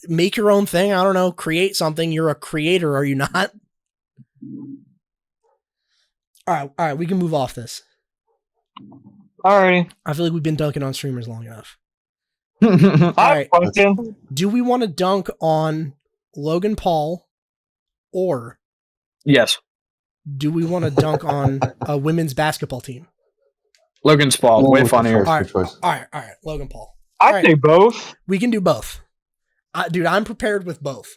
make your own thing. I don't know. Create something. You're a creator, are you not? All right. We can move off this. Alrighty. I feel like we've been dunking on streamers long enough. I All have right. a question. Do we want to dunk on Logan Paul, or Yes. do we want to dunk on a women's basketball team? Logan's Paul, way funnier. All right. Good choice. All right. Logan Paul. I'd say both. We can do both. Dude, I'm prepared with both.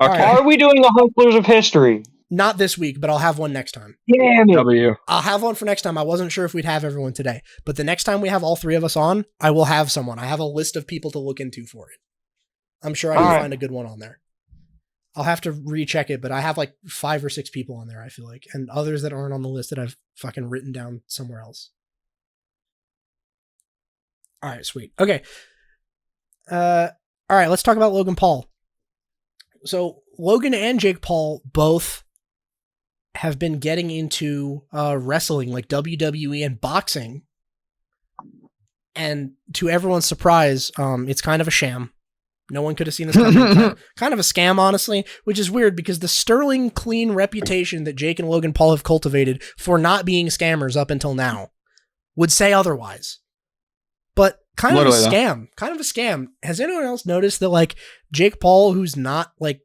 Okay. All right. Are we doing the hustlers of history? Not this week, but I'll have one next time. Damn it. W. I'll have one for next time. I wasn't sure if we'd have everyone today, but the next time we have all three of us on, I will have someone. I have a list of people to look into for it. I'm sure I can find a good one on there. I'll have to recheck it, but I have like 5 or 6 people on there, I feel like, and others that aren't on the list that I've fucking written down somewhere else. All right, sweet. Okay. All right, let's talk about Logan Paul. So Logan and Jake Paul both have been getting into wrestling, like WWE and boxing. And to everyone's surprise, it's kind of a sham. No one could have seen this coming. Kind of a scam, honestly, which is weird because the sterling clean reputation that Jake and Logan Paul have cultivated for not being scammers up until now would say otherwise. But kind of a scam. Kind of a scam. Has anyone else noticed that, like, Jake Paul, who's not, like,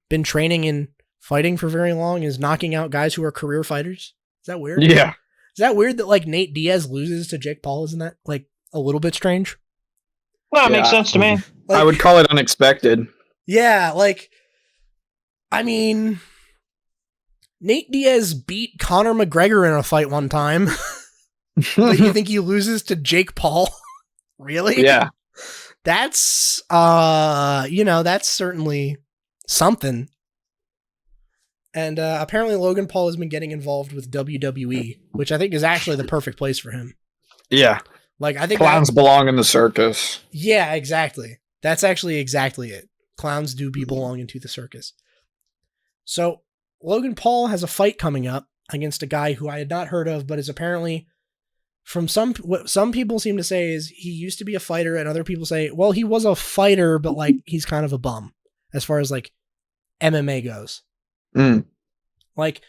been training in fighting for very long, is knocking out guys who are career fighters? Is that weird? Yeah. Is that weird that, like, Nate Diaz loses to Jake Paul? Isn't that, like, a little bit strange? Well, that makes sense to me. Like, I would call it unexpected. yeah, like, I mean, Nate Diaz beat Conor McGregor in a fight one time. But you think he loses to Jake Paul? Really? Yeah. That's, that's certainly something. And apparently Logan Paul has been getting involved with WWE, which I think is actually the perfect place for him. Yeah. Like, I think Clowns belong in the circus. yeah, exactly. That's actually exactly it. Clowns do belong into the circus. So Logan Paul has a fight coming up against a guy who I had not heard of, but is apparently, from what some people seem to say, is he used to be a fighter, and other people say, well, he was a fighter, but like he's kind of a bum as far as like MMA goes. Mm. Like,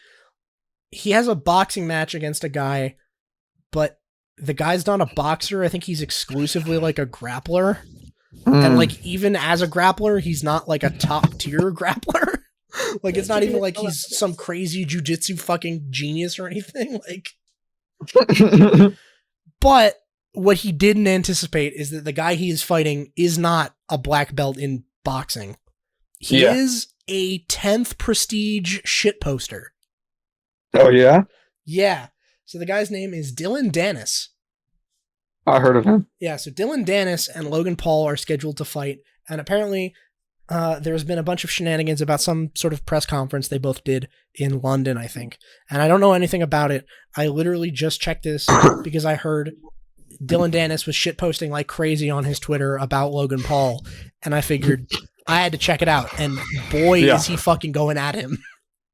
he has a boxing match against a guy, but the guy's not a boxer. I think he's exclusively like a grappler. And like, even as a grappler, he's not like a top tier grappler. Like, it's not even like he's some crazy jujitsu fucking genius or anything. Like, but what he didn't anticipate is that the guy he is fighting is not a black belt in boxing. He is a 10th prestige shit poster. Oh, yeah? Yeah. So the guy's name is Dylan Dennis. I heard of him. Yeah, so Dylan Dennis and Logan Paul are scheduled to fight, and apparently there's been a bunch of shenanigans about some sort of press conference they both did in London, I think. And I don't know anything about it. I literally just checked this because I heard Dylan Dennis was shitposting like crazy on his Twitter about Logan Paul, and I figured I had to check it out, and boy, is he fucking going at him.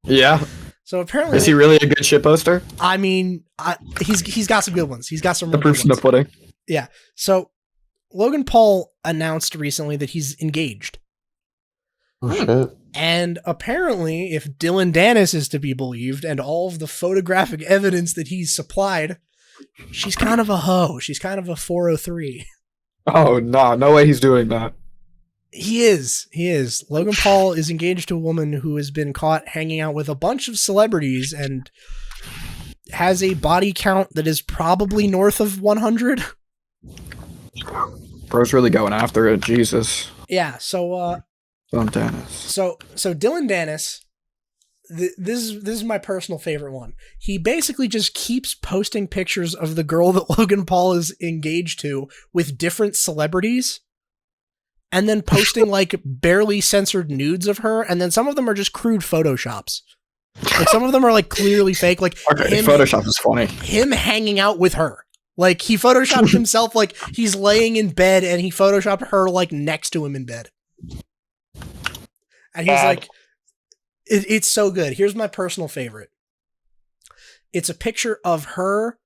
Yeah. So apparently, Is he really a good shit poster? I mean, he's got some good ones. He's got some The real good proof's in the ones. pudding. Yeah. So Logan Paul announced recently that he's engaged. Oh shit. And apparently, if Dylan Dennis is to be believed, and all of the photographic evidence that he's supplied, she's kind of a hoe. She's kind of a 403. Oh, no. No way he's doing that. He is. Logan Paul is engaged to a woman who has been caught hanging out with a bunch of celebrities and has a body count that is probably north of 100. Bro's really going after it. Jesus. Yeah, so Dennis. So Dylan Dennis, this is my personal favorite one. He basically just keeps posting pictures of the girl that Logan Paul is engaged to with different celebrities, and then posting like barely censored nudes of her, and then some of them are just crude photoshops. Like some of them are like clearly fake. Like Okay, Photoshop is funny. Him hanging out with her. Like he photoshopped himself like he's laying in bed, and he photoshopped her like next to him in bed. And he's like, it's so good. Here's my personal favorite. It's a picture of her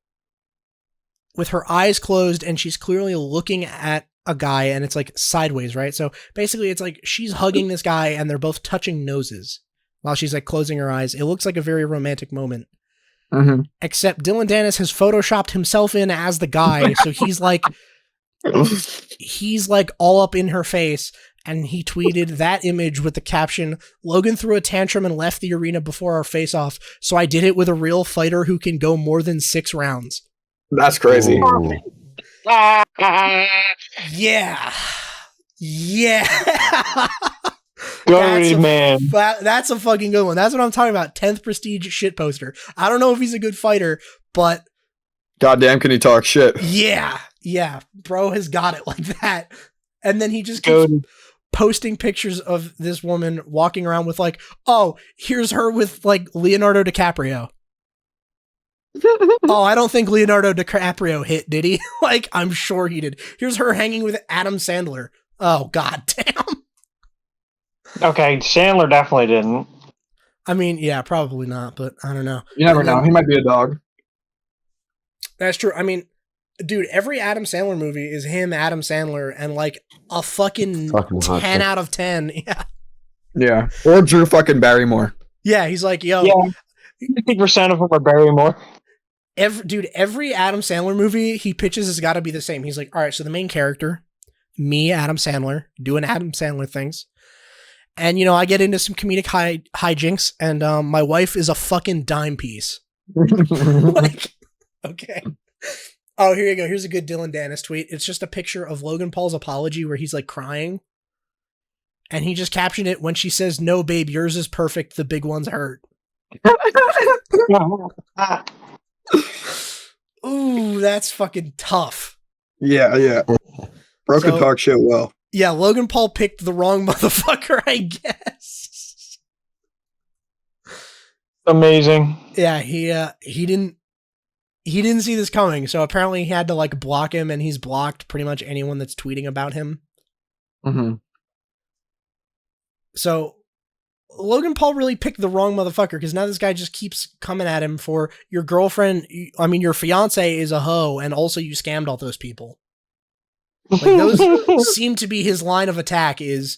with her eyes closed, and she's clearly looking at a guy, and it's like sideways, right? So basically it's like she's hugging this guy and they're both touching noses while she's like closing her eyes. It looks like a very romantic moment. Mm-hmm. Except Dylan Dennis has photoshopped himself in as the guy, so he's like all up in her face, and he tweeted that image with the caption, "Logan threw a tantrum and left the arena before our face-off, so I did it with a real fighter who can go more than 6 rounds." That's crazy. Yeah. Man. That's a fucking good one. That's what I'm talking about. 10th prestige shit poster. I don't know if he's a good fighter, but goddamn, can he talk shit? Yeah. Bro has got it like that. And then he just keeps posting pictures of this woman walking around with like, oh, here's her with like Leonardo DiCaprio. Oh, I don't think Leonardo DiCaprio hit, did he? Like, I'm sure he did. Here's her hanging with Adam Sandler. Oh, god damn. Okay, Sandler definitely didn't. I mean, yeah, probably not, but I don't know. You never know. He might be a dog. That's true. I mean, dude, every Adam Sandler movie is him, Adam Sandler, and like a fucking 10 out of 10. Yeah. Yeah. Or Drew fucking Barrymore. Yeah, he's like, yo. Yeah. 50% of them are Barrymore. Every Adam Sandler movie he pitches has got to be the same. He's like, all right, so the main character, me, Adam Sandler, doing Adam Sandler things. And, you know, I get into some comedic hijinks, and my wife is a fucking dime piece. Like, okay. Oh, here you go. Here's a good Dylan Dennis tweet. It's just a picture of Logan Paul's apology where he's like crying. And he just captioned it, "When she says, 'No, babe, yours is perfect. The big ones hurt.'" Ooh, that's fucking tough. Yeah. Bro can talk shit well. Yeah, Logan Paul picked the wrong motherfucker, I guess. Amazing. Yeah, he didn't see this coming, so apparently he had to like block him, and he's blocked pretty much anyone that's tweeting about him. Mm-hmm. So Logan Paul really picked the wrong motherfucker, because now this guy just keeps coming at him for your girlfriend. I mean, your fiance is a hoe, and also you scammed all those people. Like, those seem to be his line of attack. Is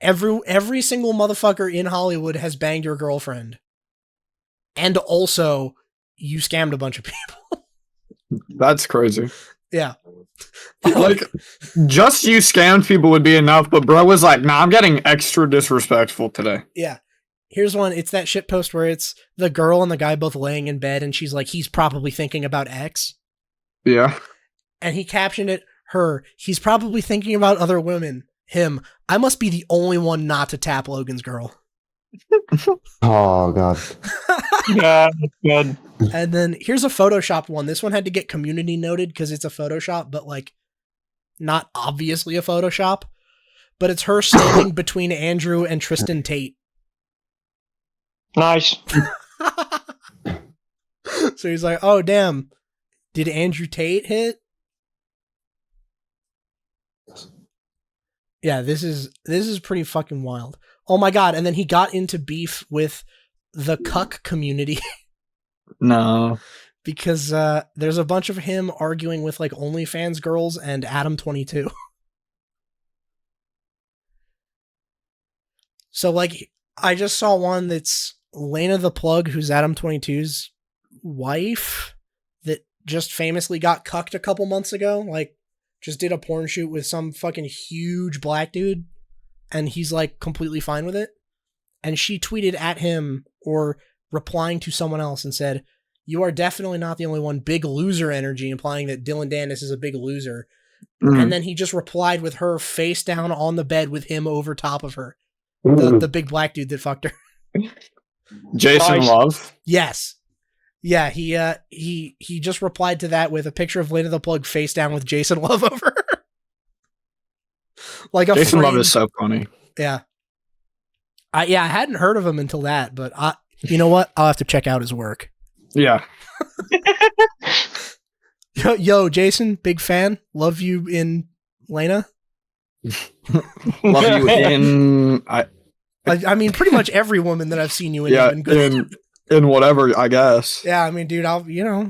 every single motherfucker in Hollywood has banged your girlfriend, and also you scammed a bunch of people. That's crazy. Yeah. Like, just you scammed people would be enough, but bro was like, nah, I'm getting extra disrespectful today. Yeah. Here's one. It's that shit post where it's the girl and the guy both laying in bed, and she's like, he's probably thinking about X. Yeah. And he captioned it, her, he's probably thinking about other women. Him, I must be the only one not to tap Logan's girl. Oh, God. Yeah, that's good. And then here's a Photoshopped one. This one had to get community noted because it's a Photoshop, but like not obviously a Photoshop. But it's her standing between Andrew and Tristan Tate. Nice. So he's like, oh, damn. Did Andrew Tate hit? Yeah, this is pretty fucking wild. Oh my god, and then he got into beef with the cuck community. No. Because there's a bunch of him arguing with like OnlyFans girls and Adam 22. So like, I just saw one that's Lena the Plug, who's Adam 22's wife, that just famously got cucked a couple months ago. Like, just did a porn shoot with some fucking huge black dude, and he's like completely fine with it. And she tweeted at him or replying to someone else and said, "You are definitely not the only one. Big loser energy," implying that Dylan Dennis is a big loser. Mhm. And then he just replied with her face down on the bed with him over top of her. The big black dude that fucked her. Jason Nice. Love. Yes. Yeah, he just replied to that with a picture of Lena the Plug face down with Jason Love over her. Like a Jason Love framed- is so funny. Yeah. I hadn't heard of him until that, but you know what? I'll have to check out his work. Yeah. Yo, Jason, big fan. Love you in Lena. Love you in I mean, pretty much every woman that I've seen you in. yeah has been good. in whatever, I guess. Yeah, I mean, dude,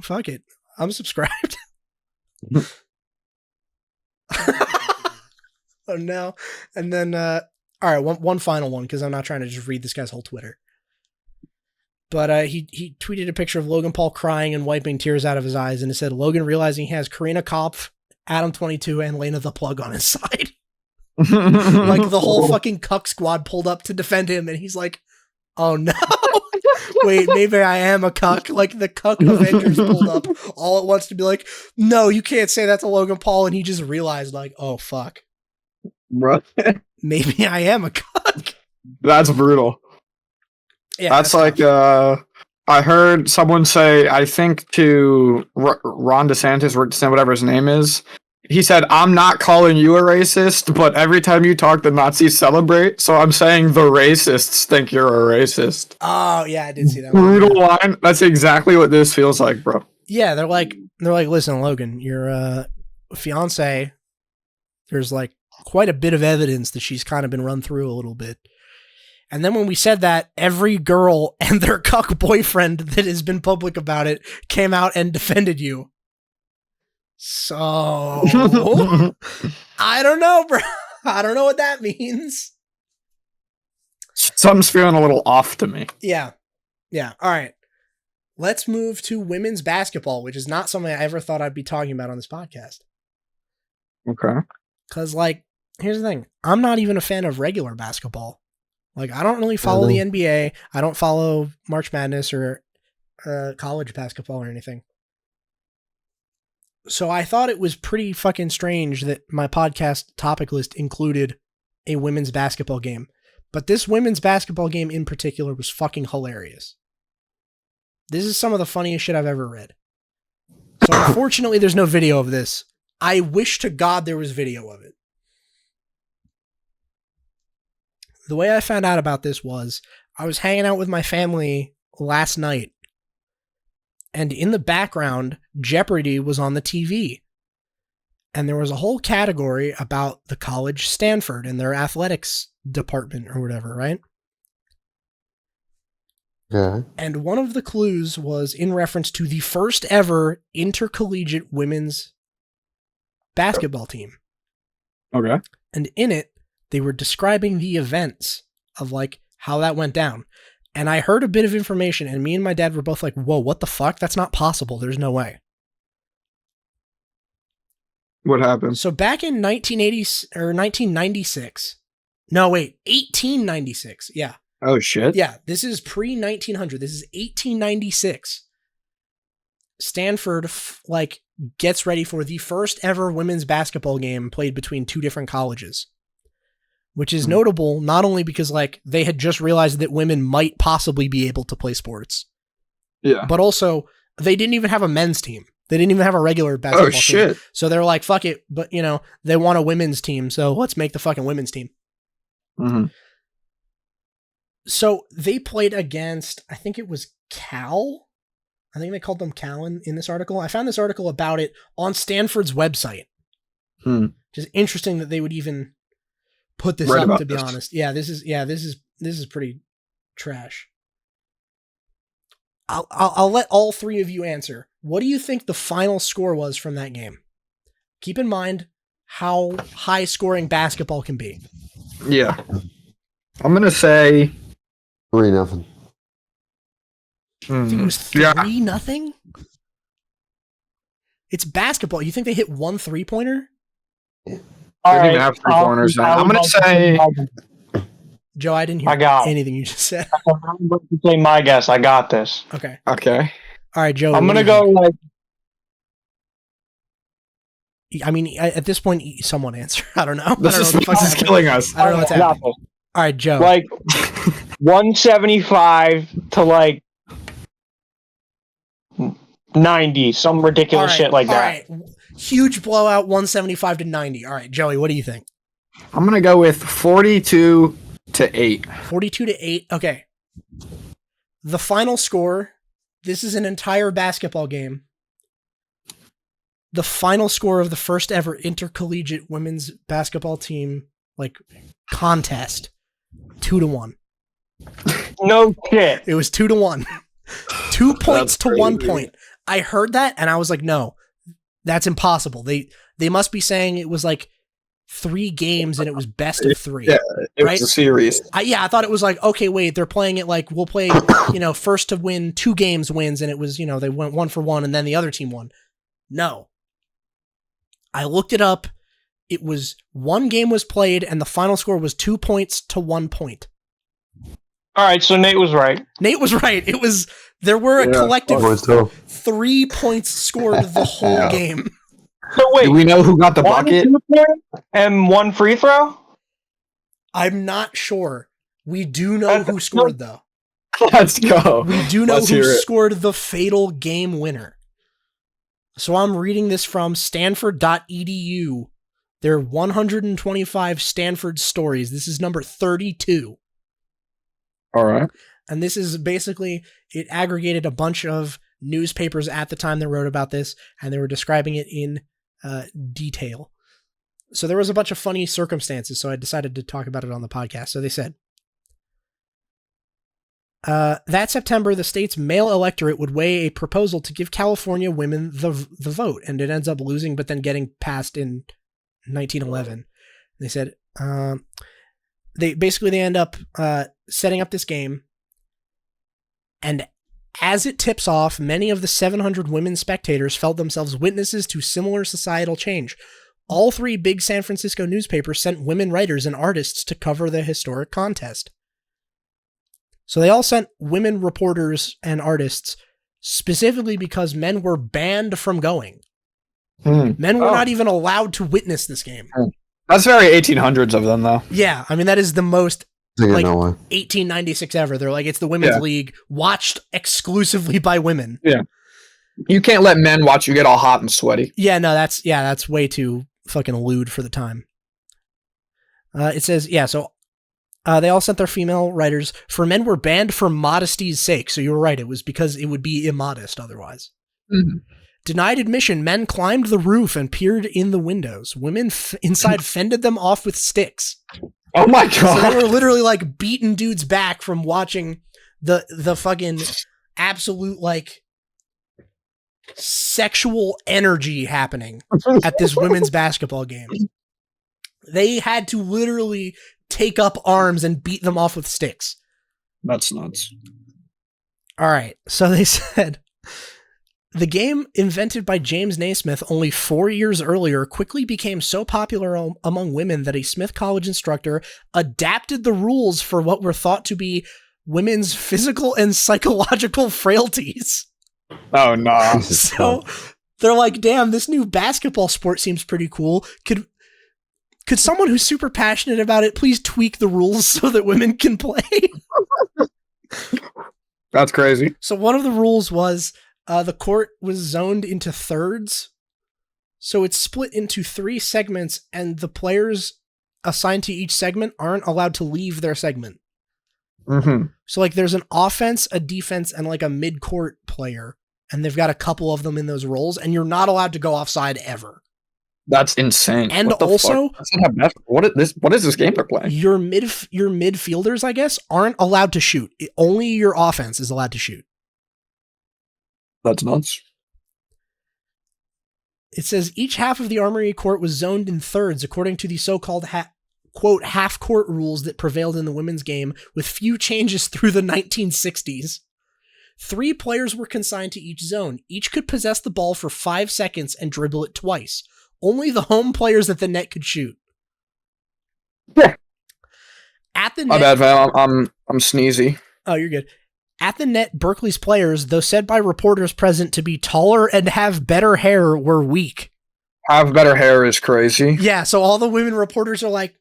fuck it. I'm subscribed. Oh no. And then all right, one final one, because I'm not trying to just read this guy's whole Twitter. But he tweeted a picture of Logan Paul crying and wiping tears out of his eyes, and it said Logan realizing he has Karina Kopf, Adam 22, and Lena the Plug on his side. Like the whole fucking cuck squad pulled up to defend him, and he's like, "Oh no, wait, maybe I am a cuck." Like the cuck Avengers pulled up all at once to be like, "No, you can't say that to Logan Paul," and he just realized, like, "Oh fuck, Bro, maybe I am a cuck." that's brutal. Yeah, That's like tough. I heard someone say, I think to Ron DeSantis, Rick DeSantis, whatever his name is. He said, "I'm not calling you a racist, but every time you talk, the Nazis celebrate. So I'm saying the racists think you're a racist." Oh yeah, I did see that. one. Brutal line. That's exactly what this feels like, bro. Yeah, they're like, "Listen, Logan, your fiance, there's like quite a bit of evidence that she's kind of been run through a little bit." And then when we said that, every girl and their cuck boyfriend that has been public about it came out and defended you. So I don't know, bro. I don't know what that means. Something's feeling a little off to me. Yeah. Yeah. All right. Let's move to women's basketball, which is not something I ever thought I'd be talking about on this podcast. Okay. Because, like, here's the thing. I'm not even a fan of regular basketball. Like, I don't really follow the NBA. I don't follow March Madness or college basketball or anything. So I thought it was pretty fucking strange that my podcast topic list included a women's basketball game. But this women's basketball game in particular was fucking hilarious. This is some of the funniest shit I've ever read. So unfortunately, there's no video of this. I wish to God there was video of it. The way I found out about this was I was hanging out with my family last night, and in the background, Jeopardy was on the TV. And there was a whole category about the college Stanford and their athletics department or whatever, right? Yeah. And one of the clues was in reference to the first ever intercollegiate women's basketball team. Okay. And in it, they were describing the events of like how that went down. And I heard a bit of information, and me and my dad were both like, "Whoa, what the fuck? That's not possible. There's no way." What happened? So back in 1980 or 1996. No, wait, 1896. Yeah. Oh shit. Yeah, this is pre-1900. This is 1896. Stanford gets ready for the first ever women's basketball game played between two different colleges. Which is notable not only because like they had just realized that women might possibly be able to play sports. Yeah. But also they didn't even have a men's team. They didn't even have a regular basketball team. shit. So they're like, fuck it. But you know, they want a women's team. So let's make the fucking women's team. Mm-hmm. So they played against, I think it was Cal. I think they called them Cal in this article. I found this article about it on Stanford's website. Which is interesting that they would even put this up, to be honest. Yeah, this is pretty trash. I'll let all three of you answer. What do you think the final score was from that game? Keep in mind how high scoring basketball can be. Yeah. I'm gonna say 3-0. I think it was 3-0. It's basketball. You think they hit 1 3-pointer? They don't even have 3-pointers now. I'm going to say... Joe, I didn't hear anything you just said. I'm going to say my guess. I got this. Okay. All right, Joe. I'm going to go like... I mean, at this point, someone answer. I don't know. This is killing us. I don't know what's happening. All right, Joe. Like 175 to like 90, some ridiculous shit like that. All right. Huge blowout, 175 to 90. All right, Joey, what do you think? I'm going to go with 42 to 8. 42 to 8. Okay. The final score, this is an entire basketball game. The final score of the first ever intercollegiate women's basketball team, like, contest, 2-1. No shit. It was 2-1. 2 points to 1 point. I heard that and I was like, no, that's impossible. They must be saying it was like 3 games and it was best of 3. Yeah, it was a series. I thought it was like, okay, wait, they're playing it like we'll play, first to win 2 games wins, and it was, they went 1 for 1 and then the other team won. No. I looked it up. It was 1 game was played and the final score was 2 points to 1 point. All right, so Nate was right. There were a collective 3 points scored the whole game. So wait, do we know who got the bucket? And 1 free throw? I'm not sure. We do know who scored, though. Let's go. We do know who scored the fatal game winner. So I'm reading this from stanford.edu. There are 125 Stanford stories. This is number 32. All right. And this is basically, it aggregated a bunch of newspapers at the time that wrote about this, and they were describing it in detail. So there was a bunch of funny circumstances, so I decided to talk about it on the podcast. So they said, that September, the state's male electorate would weigh a proposal to give California women the vote, and it ends up losing, but then getting passed in 1911. They said, they end up setting up this game, and as it tips off, many of the 700 women spectators felt themselves witnesses to similar societal change. All 3 big San Francisco newspapers sent women writers and artists to cover the historic contest. So they all sent women reporters and artists specifically because men were banned from going. Men were not even allowed to witness this game. That's very 1800s of them, though. Yeah, I mean, that is the most 1896 ever. They're like, it's the women's league watched exclusively by women. Yeah. You can't let men watch you get all hot and sweaty. Yeah, no, that's way too fucking lewd for the time. It says, so they all sent their female writers, for men were banned for modesty's sake. So you were right. It was because it would be immodest otherwise. Mm-hmm. Denied admission, men climbed the roof and peered in the windows. Women inside fended them off with sticks. Oh my God. So they were literally like beating dudes back from watching the fucking absolute like sexual energy happening at this women's basketball game. They had to literally take up arms and beat them off with sticks. That's nuts. All right. So they said, the game, invented by James Naismith only 4 years earlier, quickly became so popular among women that a Smith College instructor adapted the rules for what were thought to be women's physical and psychological frailties. Oh, no. So they're like, damn, this new basketball sport seems pretty cool. Could someone who's super passionate about it please tweak the rules so that women can play? That's crazy. So one of the rules was the court was zoned into thirds. So it's split into 3 segments, and the players assigned to each segment aren't allowed to leave their segment. Mm-hmm. So like there's an offense, a defense, and like a mid-court player, and they've got a couple of them in those roles, and you're not allowed to go offside ever. That's insane. And also, what is this game they're playing? Your midfielders, I guess, aren't allowed to shoot. Only your offense is allowed to shoot. That's nuts. It says each half of the Armory court was zoned in thirds according to the so-called quote half-court rules that prevailed in the women's game, with few changes through the 1960s. 3 players were consigned to each zone. Each could possess the ball for 5 seconds and dribble it twice. Only the home players at the net could shoot. Yeah. At the My net, bad, man. I'm sneezy. oh, you're good. At the net, Berkeley's players, though said by reporters present to be taller and have better hair, were weak. Have better hair is crazy. Yeah, so all the women reporters are like,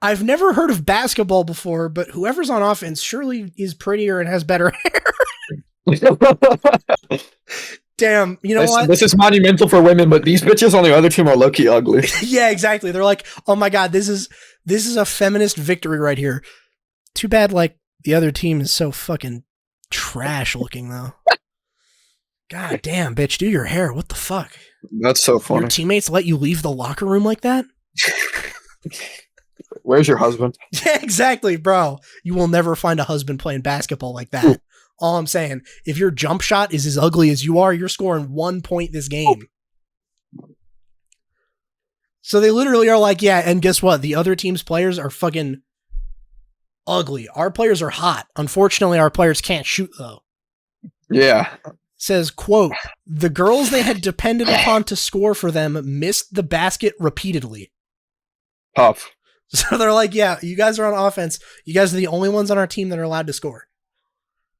I've never heard of basketball before, but whoever's on offense surely is prettier and has better hair. Damn, you know what? This is monumental for women, but these bitches on the other team are low-key ugly. Yeah, exactly. They're like, oh my god, this is a feminist victory right here. Too bad, like, the other team is so fucking trash looking, though. God damn, bitch, do your hair. What the fuck? That's so funny. Your teammates let you leave the locker room like that? Where's your husband? Yeah, exactly, bro. You will never find a husband playing basketball like that. All I'm saying, if your jump shot is as ugly as you are, you're scoring 1 point this game. So they literally are like, yeah, and guess what? The other team's players are fucking ugly. Our players are hot. Unfortunately, our players can't shoot, though. Yeah. Says, quote, the girls they had depended upon to score for them missed the basket repeatedly. Tough. So they're like, yeah, you guys are on offense. You guys are the only ones on our team that are allowed to score.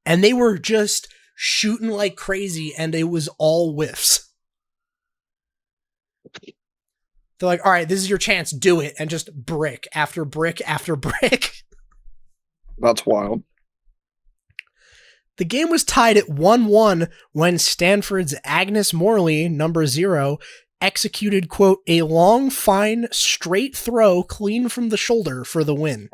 And they were just shooting like crazy, and it was all whiffs. They're like, all right, this is your chance. Do it. And just brick after brick after brick. That's wild. The game was tied at 1-1 when Stanford's Agnes Morley, number 0, executed, quote, a long, fine, straight throw clean from the shoulder for the win.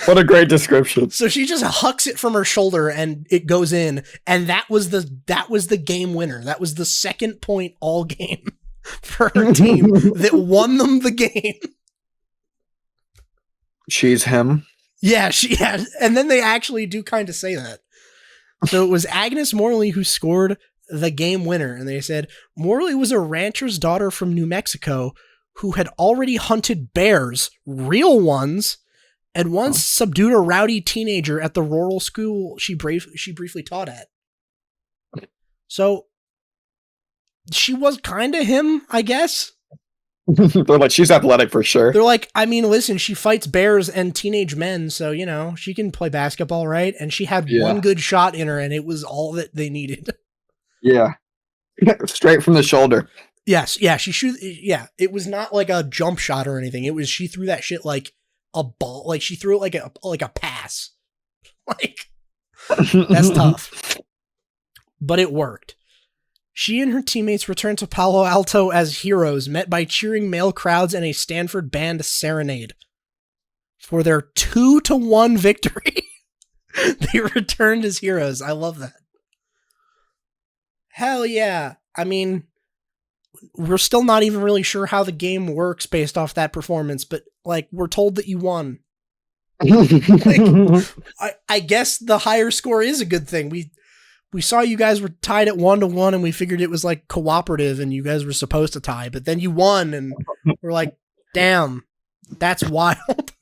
What a great description. So she just hucks it from her shoulder and it goes in, and that was the game winner. That was the second point all game for her team that won them the game. She's him. Yeah, and then they actually do kind of say that. So it was Agnes Morley who scored the game winner, and they said Morley was a rancher's daughter from New Mexico who had already hunted bears, real ones, and once subdued a rowdy teenager at the rural school she briefly taught at. So she was kind of him, I guess. They're like, she's athletic for sure. They're like, I mean, listen, she fights bears and teenage men, so, she can play basketball, right? And she had one good shot in her, and it was all that they needed. Yeah. Straight from the shoulder. Yes, yeah, it was not like a jump shot or anything. It was, she threw that shit like a ball, like she threw it like a pass. Like, that's tough. But it worked. She and her teammates returned to Palo Alto as heroes, met by cheering male crowds and a Stanford band serenade. For their 2-1 victory, they returned as heroes. I love that. Hell yeah. I mean, we're still not even really sure how the game works based off that performance, but, like, we're told that you won. Like, I guess the higher score is a good thing. We saw you guys were tied at 1-1, and we figured it was like cooperative and you guys were supposed to tie, but then you won and we're like, damn, that's wild.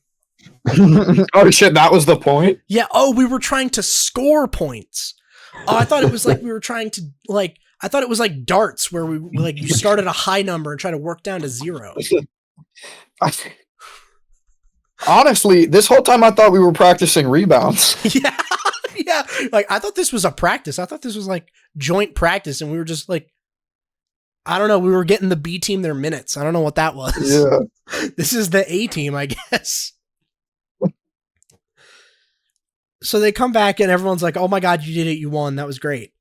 Oh shit, that was the point? Yeah. Oh, we were trying to score points. Oh, I thought it was like we were trying to, like, I thought it was like darts where we, like, you start at a high number and try to work down to 0. Honestly, this whole time I thought we were practicing rebounds. Yeah. Yeah, like, I thought this was a practice. I thought this was like joint practice, and we were just like, I don't know, we were getting the B team their minutes. I don't know what that was. Yeah. This is the A team, I guess. So they come back and everyone's like, oh my God, you did it. You won. That was great.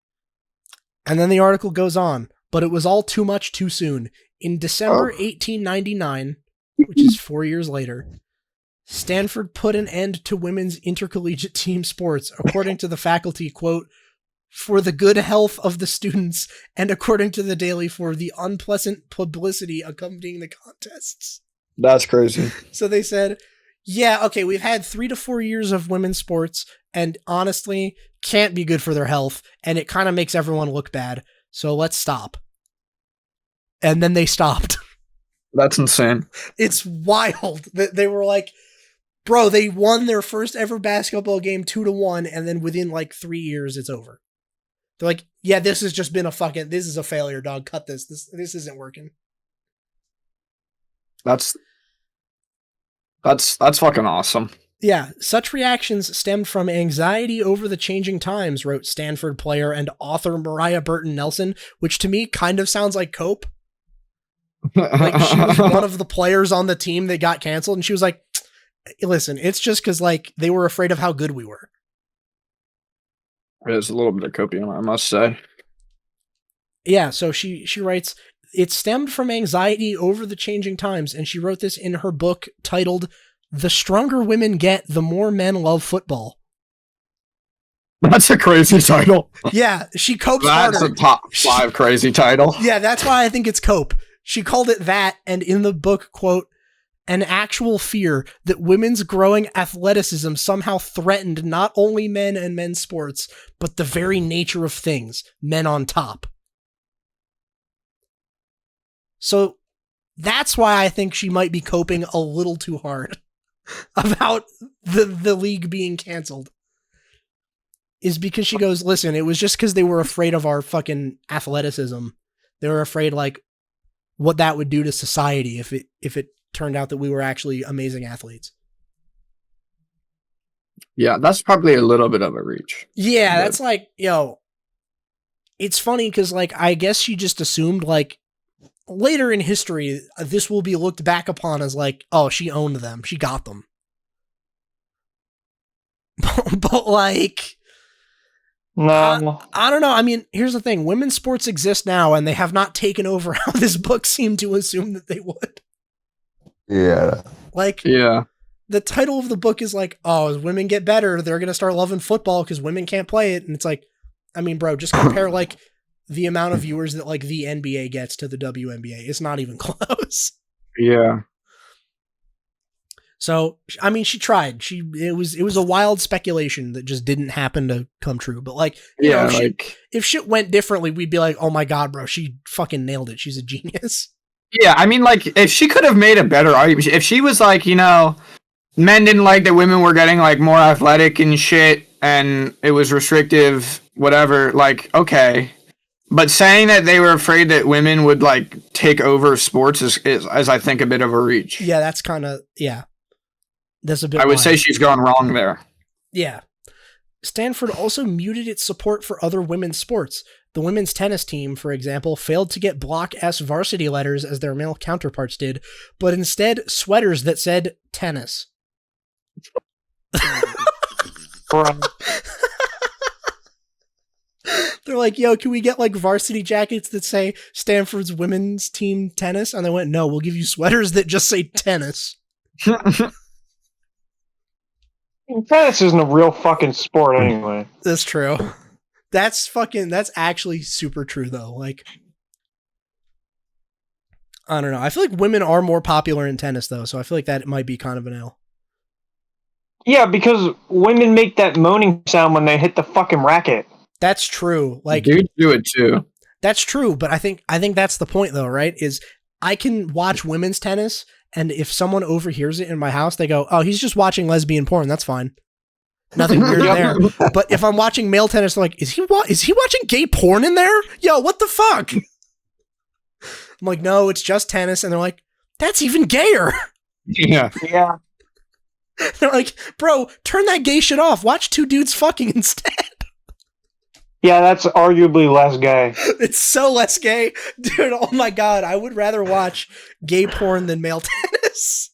And then the article goes on, but it was all too much too soon. In December 1899, which is 4 years later, Stanford put an end to women's intercollegiate team sports, according to the faculty, quote, for the good health of the students, and according to the Daily, for the unpleasant publicity accompanying the contests. That's crazy. So they said, yeah, okay, we've had 3 to 4 years of women's sports, and honestly, can't be good for their health, and it kind of makes everyone look bad, so let's stop. And then they stopped. That's insane. It's wild. They were like, Bro, they won their first ever basketball game 2-1, and then within like 3 years, it's over. They're like, yeah, this has just been this is a failure, dog. Cut this. This isn't working. That's fucking awesome. Yeah, such reactions stemmed from anxiety over the changing times, wrote Stanford player and author Mariah Burton Nelson, which to me kind of sounds like cope. Like, she was one of the players on the team that got canceled, and she was like, listen, it's just because, like, they were afraid of how good we were. There's a little bit of copium, I must say. Yeah, so she writes, it stemmed from anxiety over the changing times, and she wrote this in her book titled The Stronger Women Get, the More Men Love Football. That's a crazy title. Yeah, she copes That's harder. a top 5 crazy title. Yeah, that's why I think it's cope. She called it that, and in the book, quote, an actual fear that women's growing athleticism somehow threatened not only men and men's sports, but the very nature of things, men on top. So that's why I think she might be coping a little too hard about the league being canceled. Is because she goes, listen, it was just because they were afraid of our fucking athleticism. They were afraid, like, what that would do to society if it turned out that we were actually amazing athletes. Yeah, that's probably a little bit of a reach. Yeah, But- that's like, it's funny because, like, I guess she just assumed, like, later in history, this will be looked back upon as like, oh, she owned them. She got them. But, like, No. I don't know. I mean, here's the thing. Women's sports exist now, and they have not taken over how this book seemed to assume that they would. Yeah. Like, Yeah. the title of the book is like, oh, as women get better, they're going to start loving football because women can't play it. And it's like, I mean, bro, just compare, like, the amount of viewers that, like, the NBA gets to the WNBA. It's not even close. Yeah. So, I mean, she tried. It was a wild speculation that just didn't happen to come true. But, like, you know, if shit went differently, we'd be like, oh my God, bro, she fucking nailed it. She's a genius. Yeah, I mean, like, if she could have made a better argument, if she was like, men didn't like that women were getting, like, more athletic and shit, and it was restrictive, whatever, like, okay. But saying that they were afraid that women would, like, take over sports is I think, a bit of a reach. Yeah, that's kind of, yeah. That's a bit I would wild. say she's gone wrong there. Yeah. Stanford also muted its support for other women's sports. The women's tennis team, for example, failed to get Block S varsity letters as their male counterparts did, but instead sweaters that said tennis. Bro. They're like, yo, can we get, like, varsity jackets that say Stanford's women's team tennis? And they went, no, we'll give you sweaters that just say tennis. Tennis isn't a real fucking sport anyway. That's true. That's actually super true, though. Like, I don't know. I feel like women are more popular in tennis, though, so I feel like that might be kind of an L. Yeah, because women make that moaning sound when they hit the fucking racket. That's true. Like, Dudes do it too. that's true, but I think that's the point, though, right? Is I can watch women's tennis, and if someone overhears it in my house, they go, oh, he's just watching lesbian porn. That's fine. Nothing weird there. But if I'm watching male tennis, they're like, is he watching gay porn in there? Yo, what the fuck? I'm like, no, it's just tennis. And they're like, that's even gayer. Yeah. Yeah. They're like, bro, turn that gay shit off. Watch two dudes fucking instead. Yeah, that's arguably less gay. It's so less gay. Dude, oh my God. I would rather watch gay porn than male tennis.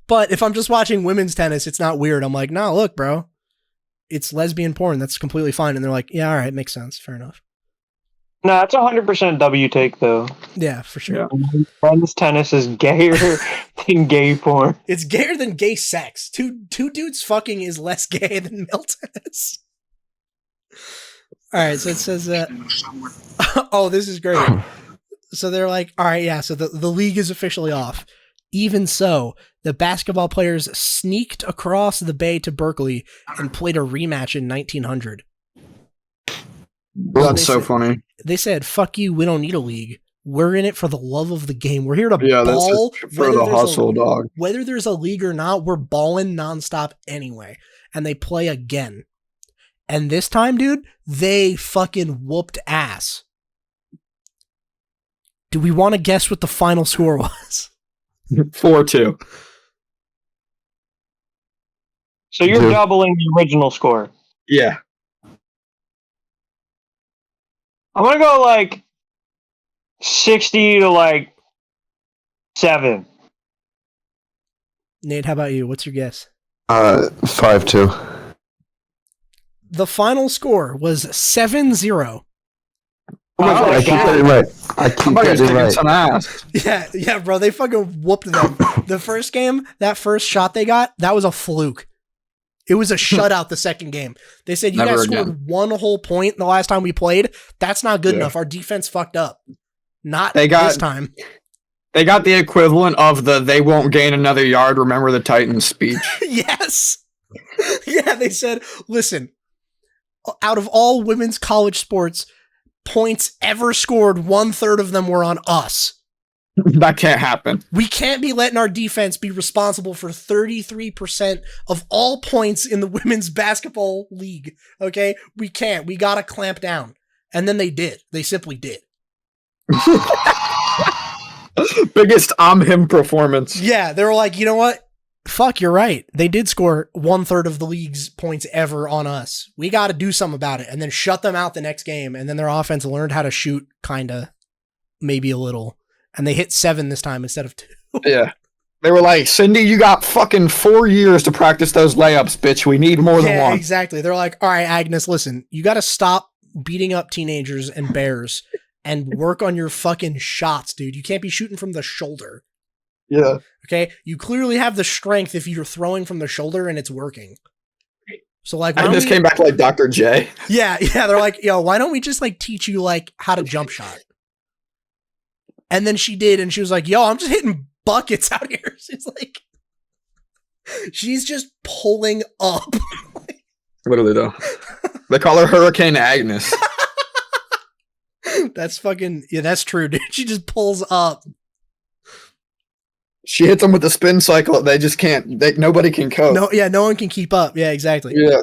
But if I'm just watching women's tennis, it's not weird. I'm like, nah, look, bro. It's lesbian porn. That's completely fine. And they're like, yeah, all right, makes sense. Fair enough. No, it's 100% W take, though. Yeah, for sure. Yeah. Men's tennis is gayer than gay porn. It's gayer than gay sex. Two dudes fucking is less gay than male tennis. All right, so it says that. Oh, this is great. So they're like, all right, yeah, so the league is officially off. Even so, the basketball players sneaked across the bay to Berkeley and played a rematch in 1900. That's so funny. They said, fuck you, we don't need a league. We're in it for the love of the game. We're here to Yeah, this ball. is for the hustle, dog. Whether there's a league or not, we're balling nonstop anyway. And they play again. And this time, dude, they fucking whooped ass. Do we want to guess what the final score was? 4-2. So you're doubling the original score. Yeah. I'm gonna go like 60 to like 7. Nate, how about you? What's your guess? 5-2. The final score was 7-0. Oh my God, I keep getting right. I keep Somebody's getting kicking right. some ass. Yeah, bro. They fucking whooped them. The first game, that first shot they got, that was a fluke. It was a shutout the second game. They said, you Never guys again. scored one whole point the last time we played. That's not good enough. Our defense fucked up. Not this time. They got the equivalent of the "they won't gain another yard, remember the Titans" speech. Yes. Yeah, they said, listen, out of all women's college sports, points ever scored, 1/3 of them were on us. That can't happen. We can't be letting our defense be responsible for 33% of all points in the women's basketball league. Okay? We can't. We gotta clamp down. And then they did. They simply did. Biggest I'm him performance. Yeah, they were like, you know what? Fuck, you're right. They did score 1/3 of the league's points ever on us. We got to do something about it, and then shut them out the next game. And then their offense learned how to shoot, kinda, maybe a little, and they hit 7 this time instead of 2. Yeah. They were like, Cindy, you got fucking 4 years to practice those layups, bitch. We need more than one. Exactly. They're like, all right, Agnes, listen, you got to stop beating up teenagers and bears and work on your fucking shots, dude. You can't be shooting from the shoulder. Yeah. Okay, you clearly have the strength if you're throwing from the shoulder and it's working. So like, why I don't just we- came back like Dr. J. Yeah. They're like, yo, why don't we just like teach you like how to jump shot? And then she did, and she was like, yo, I'm just hitting buckets out here. She's like, she's just pulling up. Literally though. They call her Hurricane Agnes. That's fucking, yeah, that's true, dude. She just pulls up. She hits them with the spin cycle. They just can't. Nobody can cope. No one can keep up. Yeah, exactly. Yeah.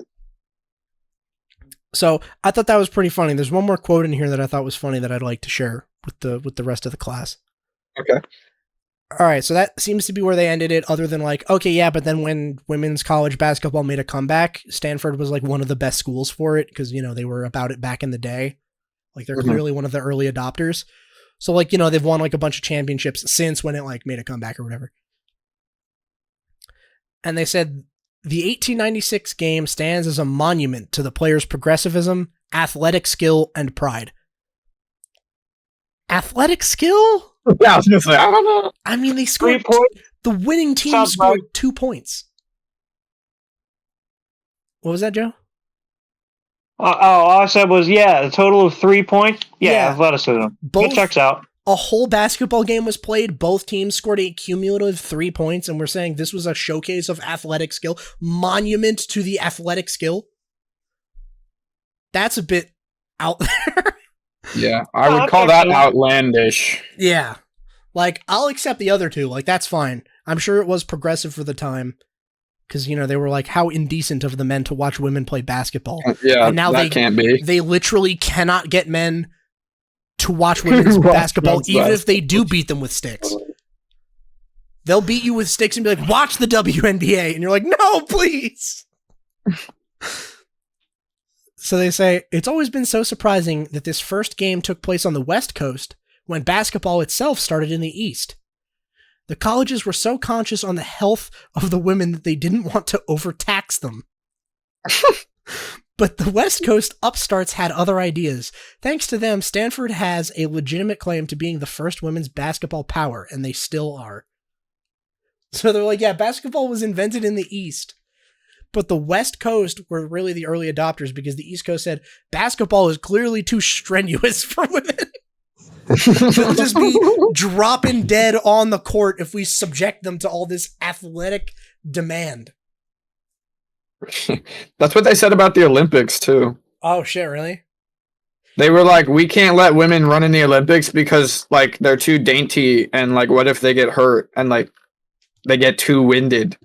So I thought that was pretty funny. There's one more quote in here that I thought was funny that I'd like to share with the rest of the class. Okay. All right, so that seems to be where they ended it, other than like, okay, yeah, but then when women's college basketball made a comeback, Stanford was like one of the best schools for it because, you know, they were about it back in the day. Like they're clearly one of the early adopters. So like, you know, they've won like a bunch of championships since when it like made a comeback or whatever. And they said the 1896 game stands as a monument to the players' progressivism, athletic skill, and pride. Athletic skill? Yeah, I was gonna say, I don't know. I mean, they 3 scored. points. The winning team Sounds scored right. 2 points. What was that, Joe? All I said was, yeah, a total of 3 points. Yeah, Yeah. athleticism. Both- That checks out. A whole basketball game was played. Both teams scored a cumulative 3 points, and we're saying this was a showcase of athletic skill, monument to the athletic skill. That's a bit out there. Yeah, I Oh, would call that's that okay. outlandish. Yeah. Like, I'll accept the other two. Like, that's fine. I'm sure it was progressive for the time. Because, you know, they were like, how indecent of the men to watch women play basketball. Yeah, And now that they- can't be. They literally cannot get men to watch women's Watch basketball, men's even if they do beat them with sticks. They'll beat you with sticks and be like, watch the WNBA. And you're like, no, please. So they say, it's always been so surprising that this first game took place on the West Coast when basketball itself started in the East. The colleges were so conscious on the health of the women that they didn't want to overtax them. But the West Coast upstarts had other ideas. Thanks to them, Stanford has a legitimate claim to being the first women's basketball power, and they still are. So they're like, yeah, basketball was invented in the East. But the West Coast were really the early adopters because the East Coast said, basketball is clearly too strenuous for women. They'll just be dropping dead on the court if we subject them to all this athletic demand. That's what they said about the Olympics too. Oh, shit, really? They were like, we can't let women run in the Olympics because like they're too dainty, and like what if they get hurt and like they get too winded?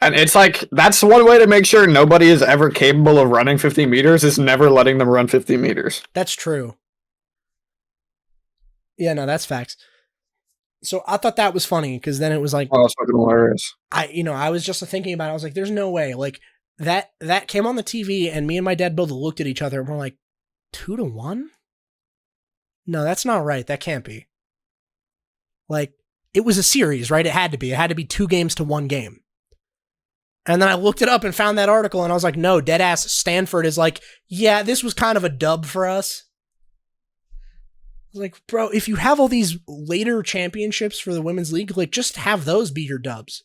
And it's like that's one way to make sure nobody is ever capable of running 50 meters is never letting them run 50 meters. That's true. Yeah, no, that's facts. So I thought that was funny because then it was like, Oh, that's fucking hilarious. I was just thinking about it. I was like, there's no way. Like that came on the TV and me and my dad both looked at each other and we're like, 2-1? No, that's not right. That can't be. Like, it was a series, right? It had to be. It had to be 2 games to 1 game. And then I looked it up and found that article and I was like, no, deadass Stanford is like, yeah, this was kind of a dub for us. Like, bro, if you have all these later championships for the women's league, like, just have those be your dubs.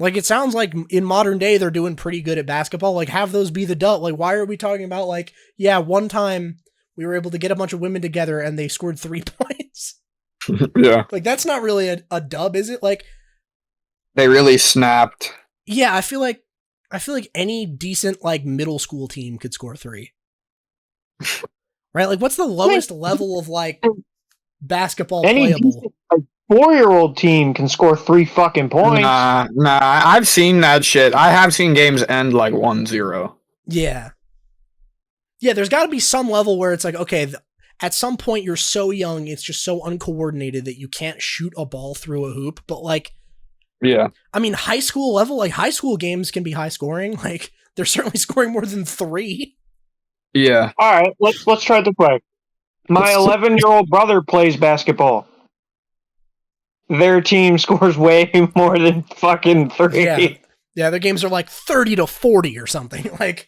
Like, it sounds like in modern day, they're doing pretty good at basketball. Like, have those be the dub. Like, why are we talking about, like, yeah, one time we were able to get a bunch of women together and they scored 3 points? Yeah. Like, that's not really a dub, is it? Like, they really snapped. Yeah, I feel like any decent, like, middle school team could score 3. Right? Like, what's the lowest level of, like, basketball playable? Any 4-year-old team can score 3 fucking points. Nah, I've seen that shit. I have seen games end like 1-0. Yeah. Yeah, there's got to be some level where it's like, okay, at some point you're so young, it's just so uncoordinated that you can't shoot a ball through a hoop. But, like, yeah. I mean, high school level, like, high school games can be high scoring. Like, they're certainly scoring more than 3. Yeah. All right, let's try this quick. My 11-year-old brother plays basketball. Their team scores way more than fucking 3. Yeah, their games are like 30-40 or something. Like,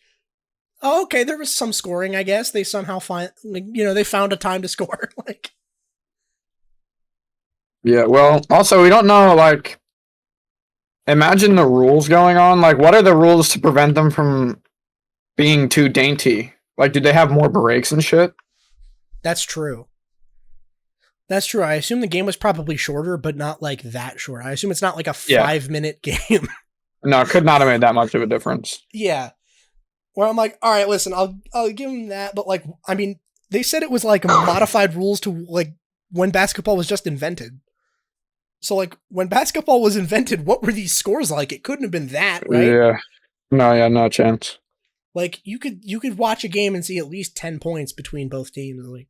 oh, okay, there was some scoring, I guess. They somehow they found a time to score. Like, Yeah, well, also, we don't know, like, imagine the rules going on. Like, what are the rules to prevent them from being too dainty? Like, do they have more breaks and shit? That's true. That's true. I assume the game was probably shorter, but not like that short. I assume it's not like a 5-minute game. No, it could not have made that much of a difference. Yeah. Where I'm like, all right, listen, I'll give them that, but like, I mean, they said it was like modified rules to like when basketball was just invented. So like when basketball was invented, what were these scores like? It couldn't have been that, right? Yeah. No chance. Like you could watch a game and see at least 10 points between both teams. Like,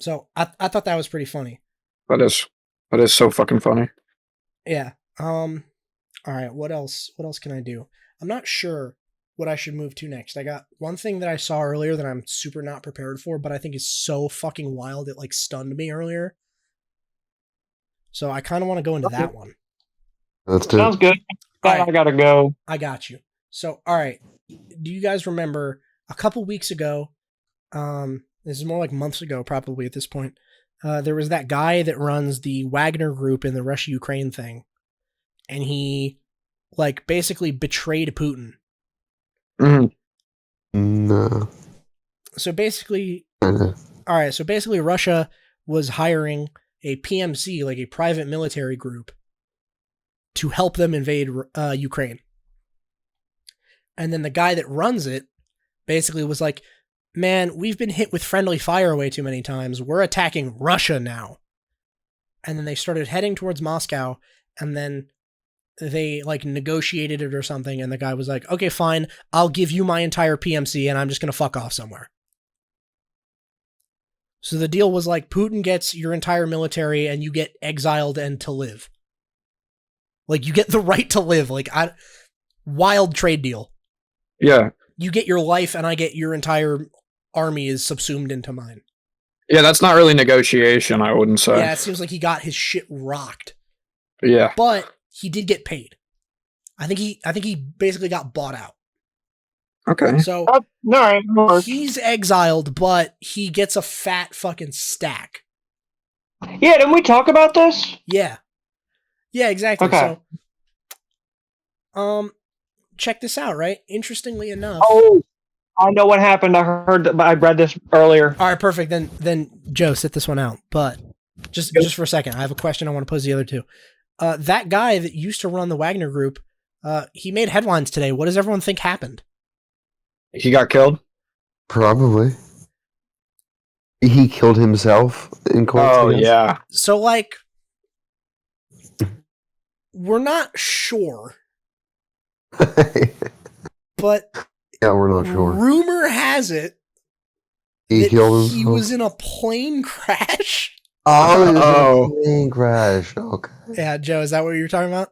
so I thought that was pretty funny. That is so fucking funny. Yeah. All right. What else can I do? I'm not sure what I should move to next. I got one thing that I saw earlier that I'm super not prepared for, but I think is so fucking wild. It like stunned me earlier. So I kind of want to go into that one. Let's do Sounds it. good. Right. I gotta go. I got you. So, all right. Do you guys remember a couple weeks ago, this is more like months ago probably at this point, there was that guy that runs the Wagner group in the Russia-Ukraine thing, and he like basically betrayed Putin. Mm. No. So basically, Kinda. all right, so basically Russia was hiring a PMC, like a private military group, to help them invade Ukraine. And then the guy that runs it basically was like, man, we've been hit with friendly fire way too many times. We're attacking Russia now. And then they started heading towards Moscow, and then they like negotiated it or something, and the guy was like, okay, fine, I'll give you my entire PMC and I'm just going to fuck off somewhere. So the deal was like, Putin gets your entire military and you get exiled and to live. Like, you get the right to live. Like, wild trade deal. Yeah. You get your life and I get your entire army is subsumed into mine. Yeah, that's not really negotiation, I wouldn't say. Yeah, it seems like he got his shit rocked. Yeah. But he did get paid. I think he basically got bought out. Okay. So All right. he's exiled, but he gets a fat fucking stack. Yeah, didn't we talk about this? Yeah. Yeah, exactly. Okay. So, check this out, right? Interestingly enough. Oh, I know what happened. I read this earlier. All right, perfect. Then Joe, sit this one out. But just for a second, I have a question I want to pose the other two. That guy that used to run the Wagner group, he made headlines today. What does everyone think happened? He got killed? Probably. He killed himself in cold. Oh yeah. So like, we're not sure, but Yeah, we're not sure. rumor has it He that killed himself. he was in a plane crash. Oh, it was Oh. a plane crash. Okay. Yeah, Joe, is that what you were talking about?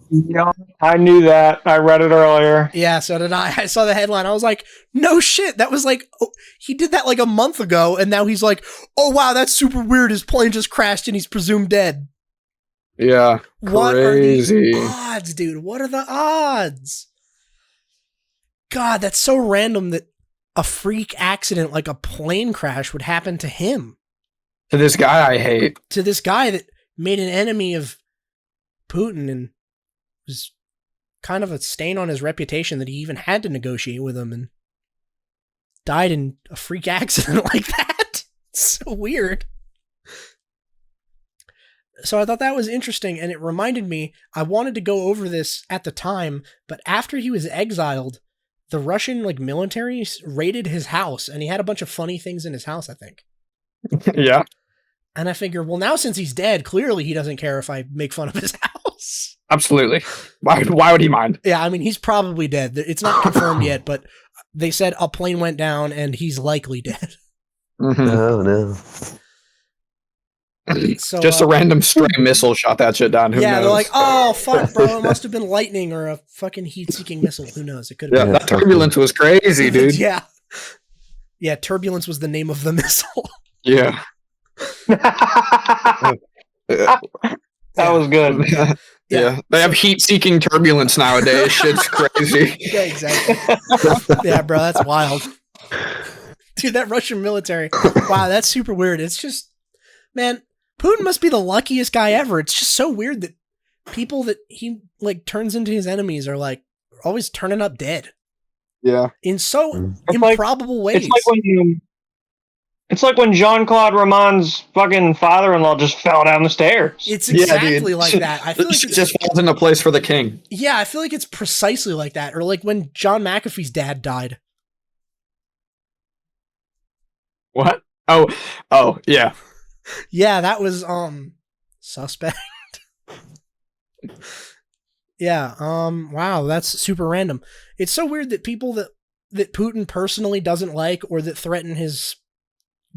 Yeah, I knew that. I read it earlier. Yeah, so did I. I saw the headline. I was like, no shit. That was like, oh, he did that like a month ago, and now he's like, oh wow, that's super weird. His plane just crashed and he's presumed dead. Yeah. What Crazy. are the odds, dude? What are the odds? God, that's so random that a freak accident like a plane crash would happen to him. To this guy I hate. To this guy that made an enemy of Putin and was kind of a stain on his reputation that he even had to negotiate with him and died in a freak accident like that. It's so weird. So I thought that was interesting, and it reminded me, I wanted to go over this at the time, but after he was exiled, the Russian military raided his house, and he had a bunch of funny things in his house, I think. Yeah. And I figure, well, now since he's dead, clearly he doesn't care if I make fun of his house. Absolutely. Why would he mind? Yeah, I mean, he's probably dead. It's not confirmed yet, but they said a plane went down and he's likely dead. Mhm. Oh no. So, Just a random stray missile shot that shit down. Who yeah, knows? they're like, oh, fuck, bro. It must have been lightning or a fucking heat-seeking missile. Who knows? It could have yeah, been. that turbulence was crazy, dude. Yeah. Yeah, turbulence was the name of the missile. Yeah. That was good. Yeah. They have heat-seeking turbulence nowadays. Shit's crazy. Yeah, exactly. Yeah, bro, that's wild. Dude, that Russian military. Wow, that's super weird. It's just, man, Putin must be the luckiest guy ever. It's just so weird that people that he turns into his enemies are always turning up dead Yeah. in so It's like- improbable ways. It's like when Jean-Claude Ramon's fucking father-in-law just fell down the stairs. It's Yeah, exactly dude. like that. I feel like Shit it's, just falls into place for the king. yeah, I feel like it's precisely like that. Or like when John McAfee's dad died. What? Oh, yeah. Yeah, that was suspect. Yeah, wow, that's super random. It's so weird that people that Putin personally doesn't like or that threaten his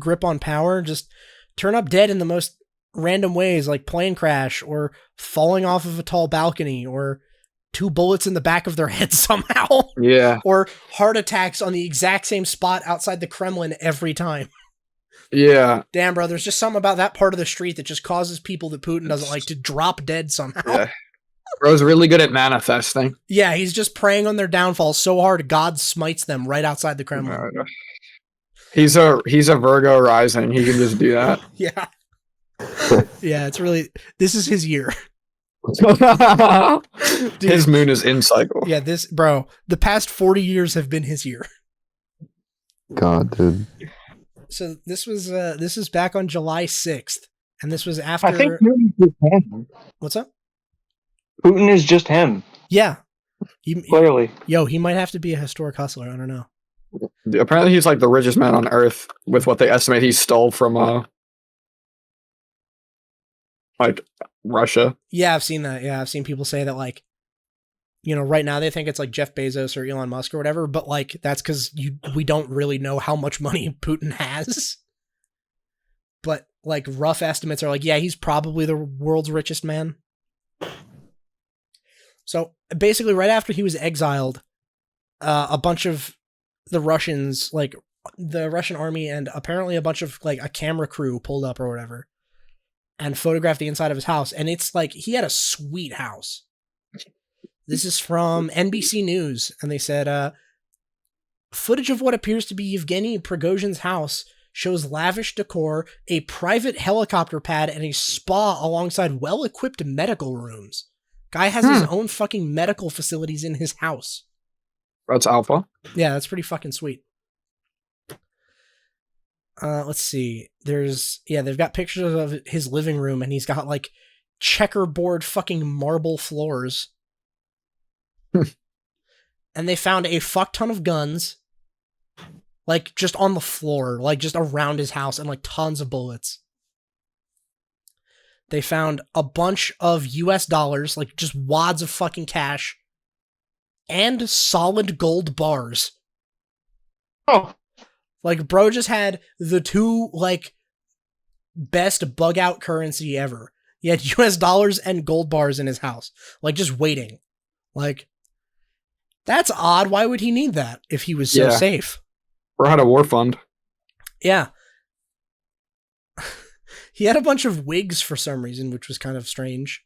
grip on power just turn up dead in the most random ways, like plane crash or falling off of a tall balcony or 2 bullets in the back of their head somehow. Yeah. Or heart attacks on the exact same spot outside the Kremlin every time. Yeah. Damn, bro, there's just something about that part of the street that just causes people that Putin doesn't like to drop dead somehow. Yeah. Bro's really good at manifesting. Yeah, he's just preying on their downfall so hard God smites them right outside the Kremlin. He's a Virgo rising. He can just do that. Yeah. Yeah, it's really, this is his year. His moon is in cycle. Yeah, the past 40 years have been his year. God, dude. So this is back on July 6th. And this was after, I think Putin's just him. what's up? Putin is just him, Yeah. clearly. He might have to be a historic hustler. I don't know. Apparently he's like the richest man on earth with what they estimate he stole from Russia. Yeah, I've seen that. Yeah, I've seen people say that right now they think it's like Jeff Bezos or Elon Musk or whatever, but that's because we don't really know how much money Putin has. But rough estimates are yeah, he's probably the world's richest man. So basically right after he was exiled, a bunch of the Russians, the Russian army and apparently a bunch of a camera crew pulled up or whatever and photographed the inside of his house. And it's he had a sweet house. This is from NBC News. And they said, footage of what appears to be Yevgeny Prigozhin's house shows lavish decor, a private helicopter pad, and a spa alongside well-equipped medical rooms. Guy has his own fucking medical facilities in his house. That's alpha. Yeah, that's pretty fucking sweet. Let's see. They've got pictures of his living room, and he's got checkerboard fucking marble floors. And they found a fuck ton of guns, like just on the floor, like just around his house, and like tons of bullets. They found a bunch of US dollars, like just wads of fucking cash, and solid gold bars. Oh, Like, bro just had the two, like, best bug out currency ever. He had US dollars and gold bars in his house. Like, just waiting. Like, that's odd. Why would he need that if he was so safe? Bro had a war fund. Yeah. He had a bunch of wigs for some reason, which was kind of strange.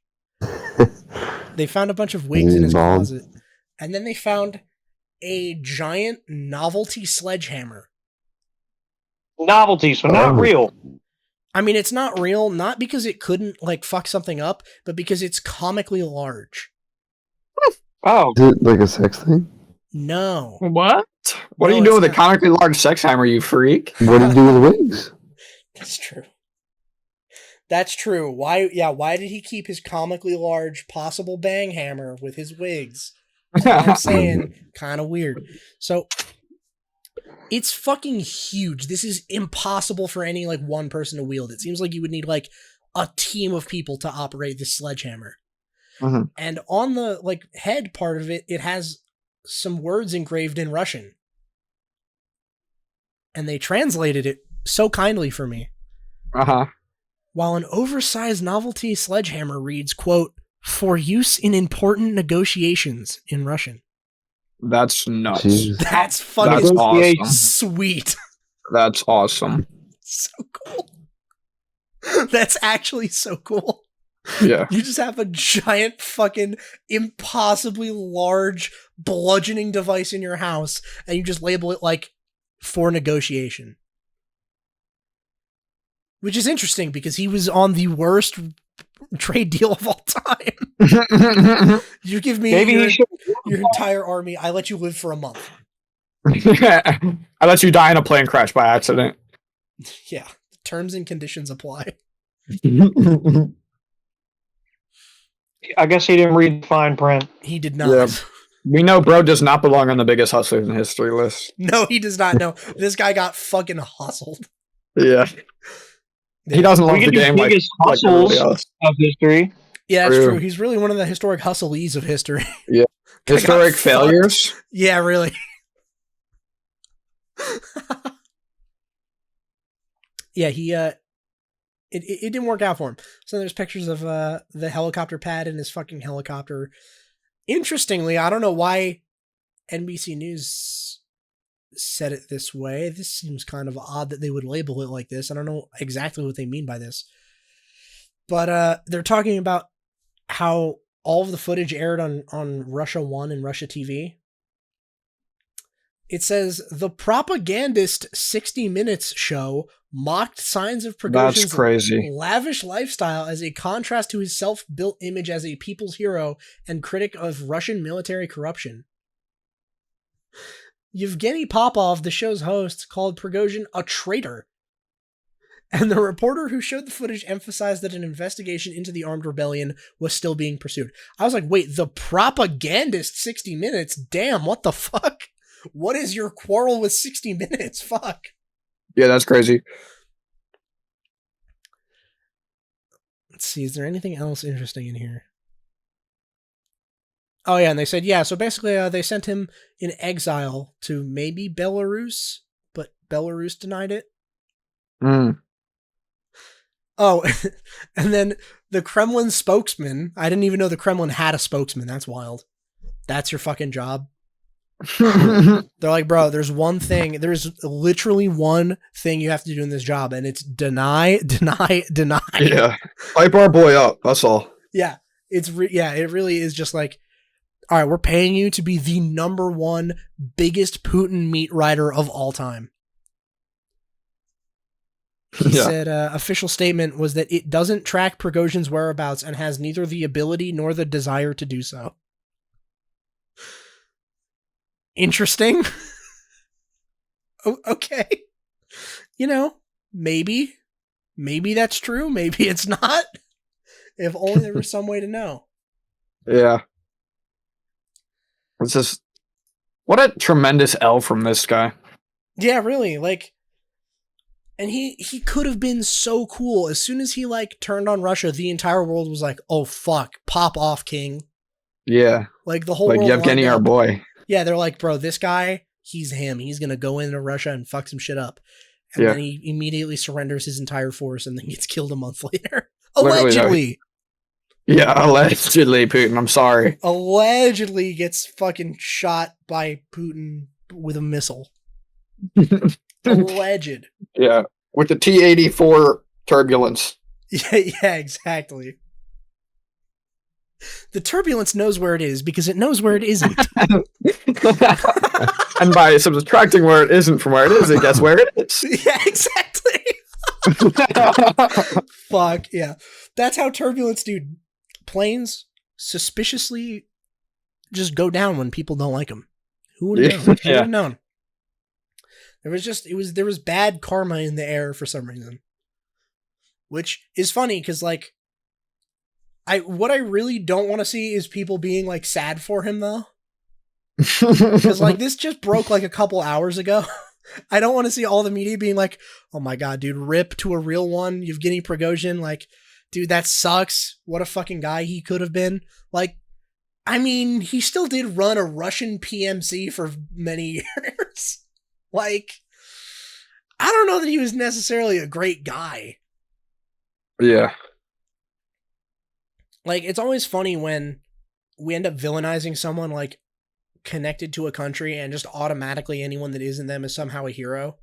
They found a bunch of wigs in his closet. And then they found a giant novelty sledgehammer. Novelty, so not real. I mean, it's not real, not because it couldn't, like, fuck something up, but because it's comically large. Oh. Is it like a sex thing? What? No. What No, are you doing with it's a comically large sex hammer, you freak? What do you do with wings? That's true. That's true. Why did he keep his comically large possible bang hammer with his wigs? I'm saying, kind of weird. So, it's fucking huge. This is impossible for any, like, one person to wield. It seems like you would need, like, a team of people to operate this sledgehammer. Mm-hmm. And on the, like, head part of it, it has some words engraved in Russian. And they translated it so kindly for me. Uh-huh. While an oversized novelty sledgehammer reads, quote, "for use in important negotiations" in Russian. That's nuts. Jeez. That's fucking That's awesome. sweet. That's awesome. So cool. That's actually so cool. Yeah. You just have a giant fucking impossibly large bludgeoning device in your house, and you just label it like "for negotiation." Which is interesting because he was on the worst trade deal of all time. You give me your entire army, I let you live for a month. I let you die in a plane crash by accident. Yeah, terms and conditions apply. I guess he didn't read the fine print. He did not. Yeah. We know bro does not belong on the biggest hustlers in history list. No, he does not know. This guy got fucking hustled. Yeah. He doesn't love the game like biggest everybody hustles else. of history. Yeah, that's True. true. He's really one of the historic hustlees of history. Yeah. Historic failures. Yeah, really. Yeah, he it didn't work out for him. So there's pictures of the helicopter pad and his fucking helicopter. Interestingly, I don't know why NBC News said it this way. This seems kind of odd that they would label it like this. I don't know exactly what they mean by this. But they're talking about how all of the footage aired on Russia 1 and Russia TV. It says, the propagandist 60 Minutes show mocked signs of That's Prigozhin's crazy. lavish lifestyle as a contrast to his self-built image as a people's hero and critic of Russian military corruption. Yevgeny Popov, the show's host, called Prigozhin a traitor. And the reporter who showed the footage emphasized that an investigation into the armed rebellion was still being pursued. I was like, wait, the propagandist 60 Minutes? Damn, what the fuck? What is your quarrel with 60 Minutes? Fuck. Yeah, that's crazy. Let's see, is there anything else interesting in here? Oh yeah, and they said, yeah, so basically they sent him in exile to maybe Belarus, but Belarus denied it. Mm. Oh, and then the Kremlin spokesman, I didn't even know the Kremlin had a spokesman, that's wild. That's your fucking job. They're like, bro, there's literally one thing you have to do in this job, and it's deny. Yeah. Hype our boy up, that's all. Yeah, it really is just like, all right, we're paying you to be the number one biggest Putin meat rider of all time. He said official statement was that it doesn't track Prigozhin's whereabouts and has neither the ability nor the desire to do so. Interesting. Okay. You know, maybe that's true. Maybe it's not. If only there was some way to know. Yeah. It's just, what a tremendous L from this guy. Yeah, really. Like, and he could have been so cool. As soon as he like turned on Russia, the entire world was like, "Oh fuck, pop off, King!" Yeah, Like the whole like world Yevgeny, lined our up. boy. Yeah, they're like, "Bro, this guy, he's him. He's gonna go into Russia and fuck some shit up." And Yeah. then he immediately surrenders his entire force and then gets killed a month later. Literally, though, Allegedly. Yeah, allegedly, Putin. I'm sorry. Allegedly gets fucking shot by Putin with a missile. Alleged. Yeah, with the T-84 turbulence. Yeah, exactly. The turbulence knows where it is because it knows where it isn't. And by subtracting where it isn't from where it is, it gets where it is. Yeah, exactly. Fuck, yeah. That's how turbulence, dude. Planes suspiciously just go down when people don't like them. Who would have known? Who would Yeah. have known? There was bad karma in the air for some reason. Which is funny because like what I really don't want to see is people being like sad for him though. Because like this just broke like a couple hours ago. I don't want to see all the media being like, "Oh my god, dude, rip to a real one, Yevgeny Prigozhin." Like, dude, that sucks. What a fucking guy he could have been. Like, I mean, he still did run a Russian PMC for many years. Like, I don't know that he was necessarily a great guy. Yeah. Like, it's always funny when we end up villainizing someone like connected to a country and just automatically anyone that isn't them is somehow a hero.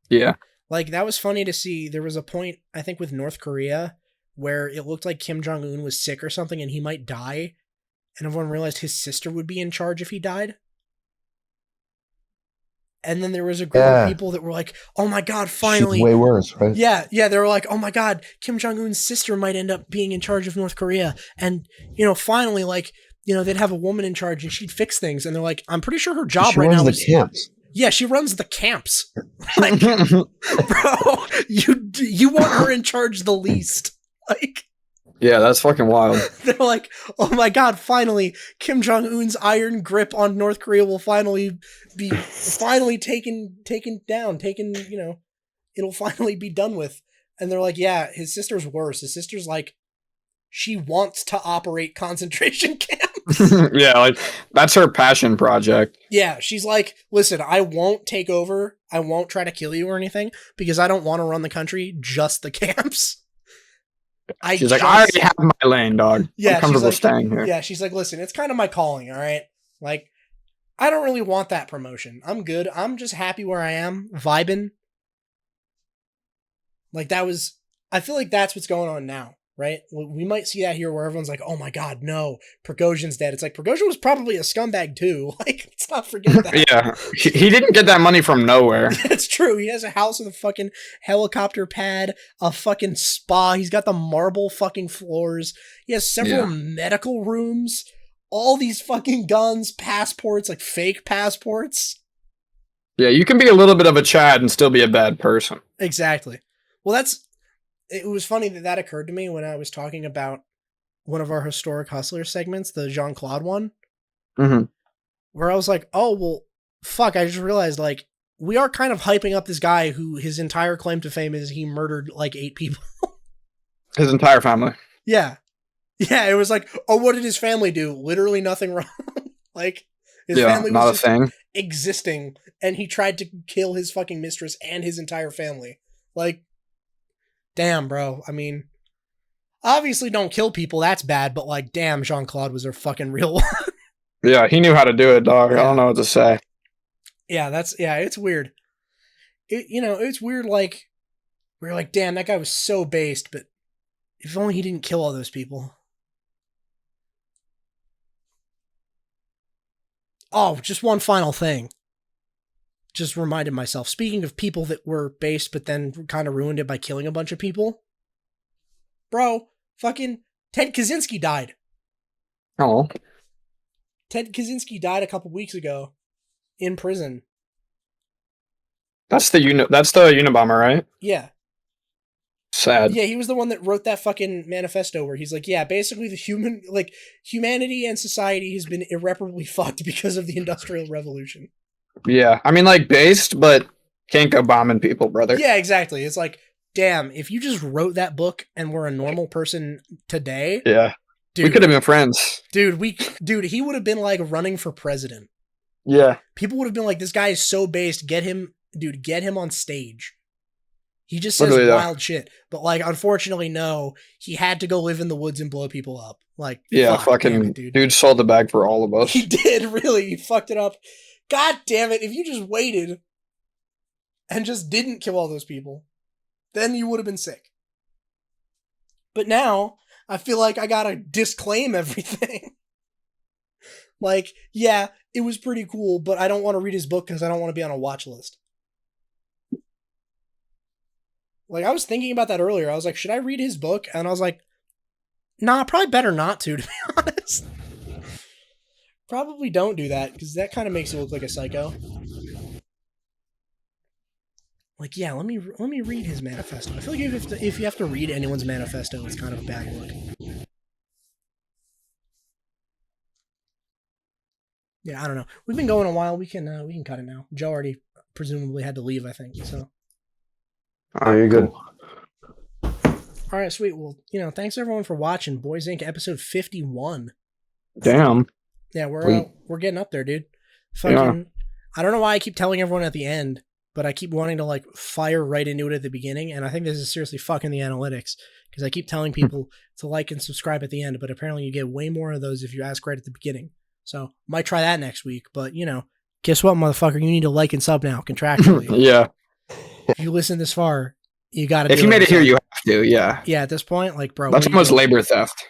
Yeah. Like, that was funny to see. There was a point, I think, with North Korea where it looked like Kim Jong-un was sick or something and he might die. And everyone realized his sister would be in charge if he died. And then there was a group of people that were like, "Oh my god, finally." Shit's way worse, right? Yeah, they were like, "Oh my god, Kim Jong-un's sister might end up being in charge of North Korea." And, finally, like, they'd have a woman in charge and she'd fix things. And they're like, "I'm pretty sure her job She right runs now the is..." camps. Yeah, she runs the camps. Like, bro, you want her in charge the least. Like, Yeah, that's fucking wild. they're like, "Oh my god, finally, Kim Jong-un's iron grip on North Korea will finally be taken down, it'll finally be done with." And they're like, "Yeah, his sister's worse. His sister's like, she wants to operate concentration camps." Yeah, like, that's her passion project. Yeah, she's like, "Listen, I won't take over. I won't try to kill you or anything because I don't want to run the country, just the camps." She's like, "I already have my lane, dog. Yeah, I'm comfortable she's like, staying here." Yeah, she's like, "Listen, it's kind of my calling, all right? Like, I don't really want that promotion. I'm good. I'm just happy where I am, vibing." Like, I feel like that's what's going on now, right? We might see that here where everyone's like, "Oh my god, no, Prigozhin's dead." It's like, Prigozhin was probably a scumbag too. Like, let's not forget that. Yeah, he didn't get that money from nowhere. It's true. He has a house with a fucking helicopter pad, a fucking spa. He's got the marble fucking floors. He has several medical rooms, all these fucking guns, passports, like fake passports. Yeah, you can be a little bit of a Chad and still be a bad person. Exactly. Well, it was funny that occurred to me when I was talking about one of our historic hustler segments, the Jean-Claude one, where I was like, "Oh, well, fuck, I just realized, like, we are kind of hyping up this guy who his entire claim to fame is he murdered, like, 8 people." His entire family. Yeah. Yeah, it was like, "Oh, what did his family do? Literally nothing wrong." Like, his family not was a thing. existing, and he tried to kill his fucking mistress and his entire family. Like, damn, bro. I mean, obviously don't kill people, that's bad, but like, damn, Jean-Claude was a fucking real one. Yeah, he knew how to do it, dog. Yeah. I don't know what to say. Yeah, it's weird. It's weird, like, we're like, damn, that guy was so based, but if only he didn't kill all those people. Oh, just one final thing. Just reminded myself, speaking of people that were based but then kind of ruined it by killing a bunch of people. Bro, fucking Ted Kaczynski died. Oh. Ted Kaczynski died a couple weeks ago in prison. That's the Unabomber, right? Yeah. Sad. Yeah, he was the one that wrote that fucking manifesto where he's like, yeah, basically humanity and society has been irreparably fucked because of the Industrial Revolution. Yeah, I mean, like, based, but can't go bombing people, brother. Yeah, exactly. It's like, damn, if you just wrote that book and were a normal person today, Yeah, dude, we could have been friends. dude, he would have been like running for president. Yeah, People would have been like, this guy is so based. Get him on stage. He just says Literally, though. wild shit. But like, unfortunately, no, he had to go live in the woods and blow people up. Like, yeah, fuck, damn fucking it, dude sold the bag for all of us. He did, really. He fucked it up. God damn it. If you just waited and just didn't kill all those people, then you would have been sick. But now, I feel like I gotta disclaim everything. Like, yeah, it was pretty cool, but I don't want to read his book because I don't want to be on a watch list. Like, I was thinking about that earlier. I was like, should I read his book? And I was like, nah, probably better not to be honest. Probably don't do that, because that kind of makes you look like a psycho. Like, yeah, let me read his manifesto. I feel like if you have to read anyone's manifesto, it's kind of a bad look. Yeah, I don't know. We've been going a while. We can cut it now. Joe already presumably had to leave, I think. So. Oh, you're good. All right, sweet. Well, thanks everyone for watching Bois Inc. episode 51. Damn. Yeah, we're getting up there, dude. Fucking, yeah. I don't know why I keep telling everyone at the end, but I keep wanting to like fire right into it at the beginning, and I think this is seriously fucking the analytics, because I keep telling people to like and subscribe at the end, but apparently you get way more of those if you ask right at the beginning. So might try that next week, but guess what, motherfucker? You need to like and sub now contractually. Yeah. If you listen this far, you got to. If you made it here, you have to. Yeah. Yeah. At this point, like, bro, that's almost labor theft.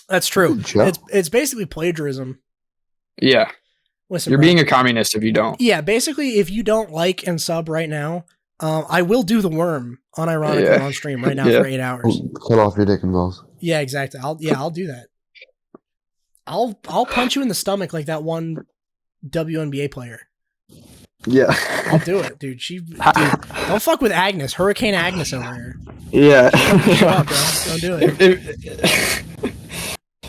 That's true. It's basically plagiarism. Yeah. Listen, you're bro, being a communist if you don't. Yeah. Basically, if you don't like and sub right now, I will do the worm unironically on stream right now for 8 hours. Cut off your dick and balls. Yeah, exactly. I'll do that. I'll punch you in the stomach like that one WNBA player. Yeah. I'll do it, dude. Don't fuck with Agnes. Hurricane Agnes over here. Yeah. Up, bro. Don't do it.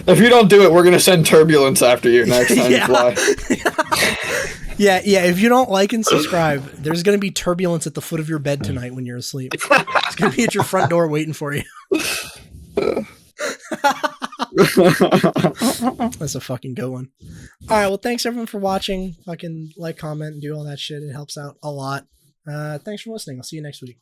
If you don't do it, we're going to send turbulence after you next time you fly. Yeah, if you don't like and subscribe, there's going to be turbulence at the foot of your bed tonight when you're asleep. It's going to be at your front door waiting for you. That's a fucking good one. All right, well, thanks everyone for watching. Fucking like, comment, and do all that shit. It helps out a lot. Thanks for listening. I'll see you next week.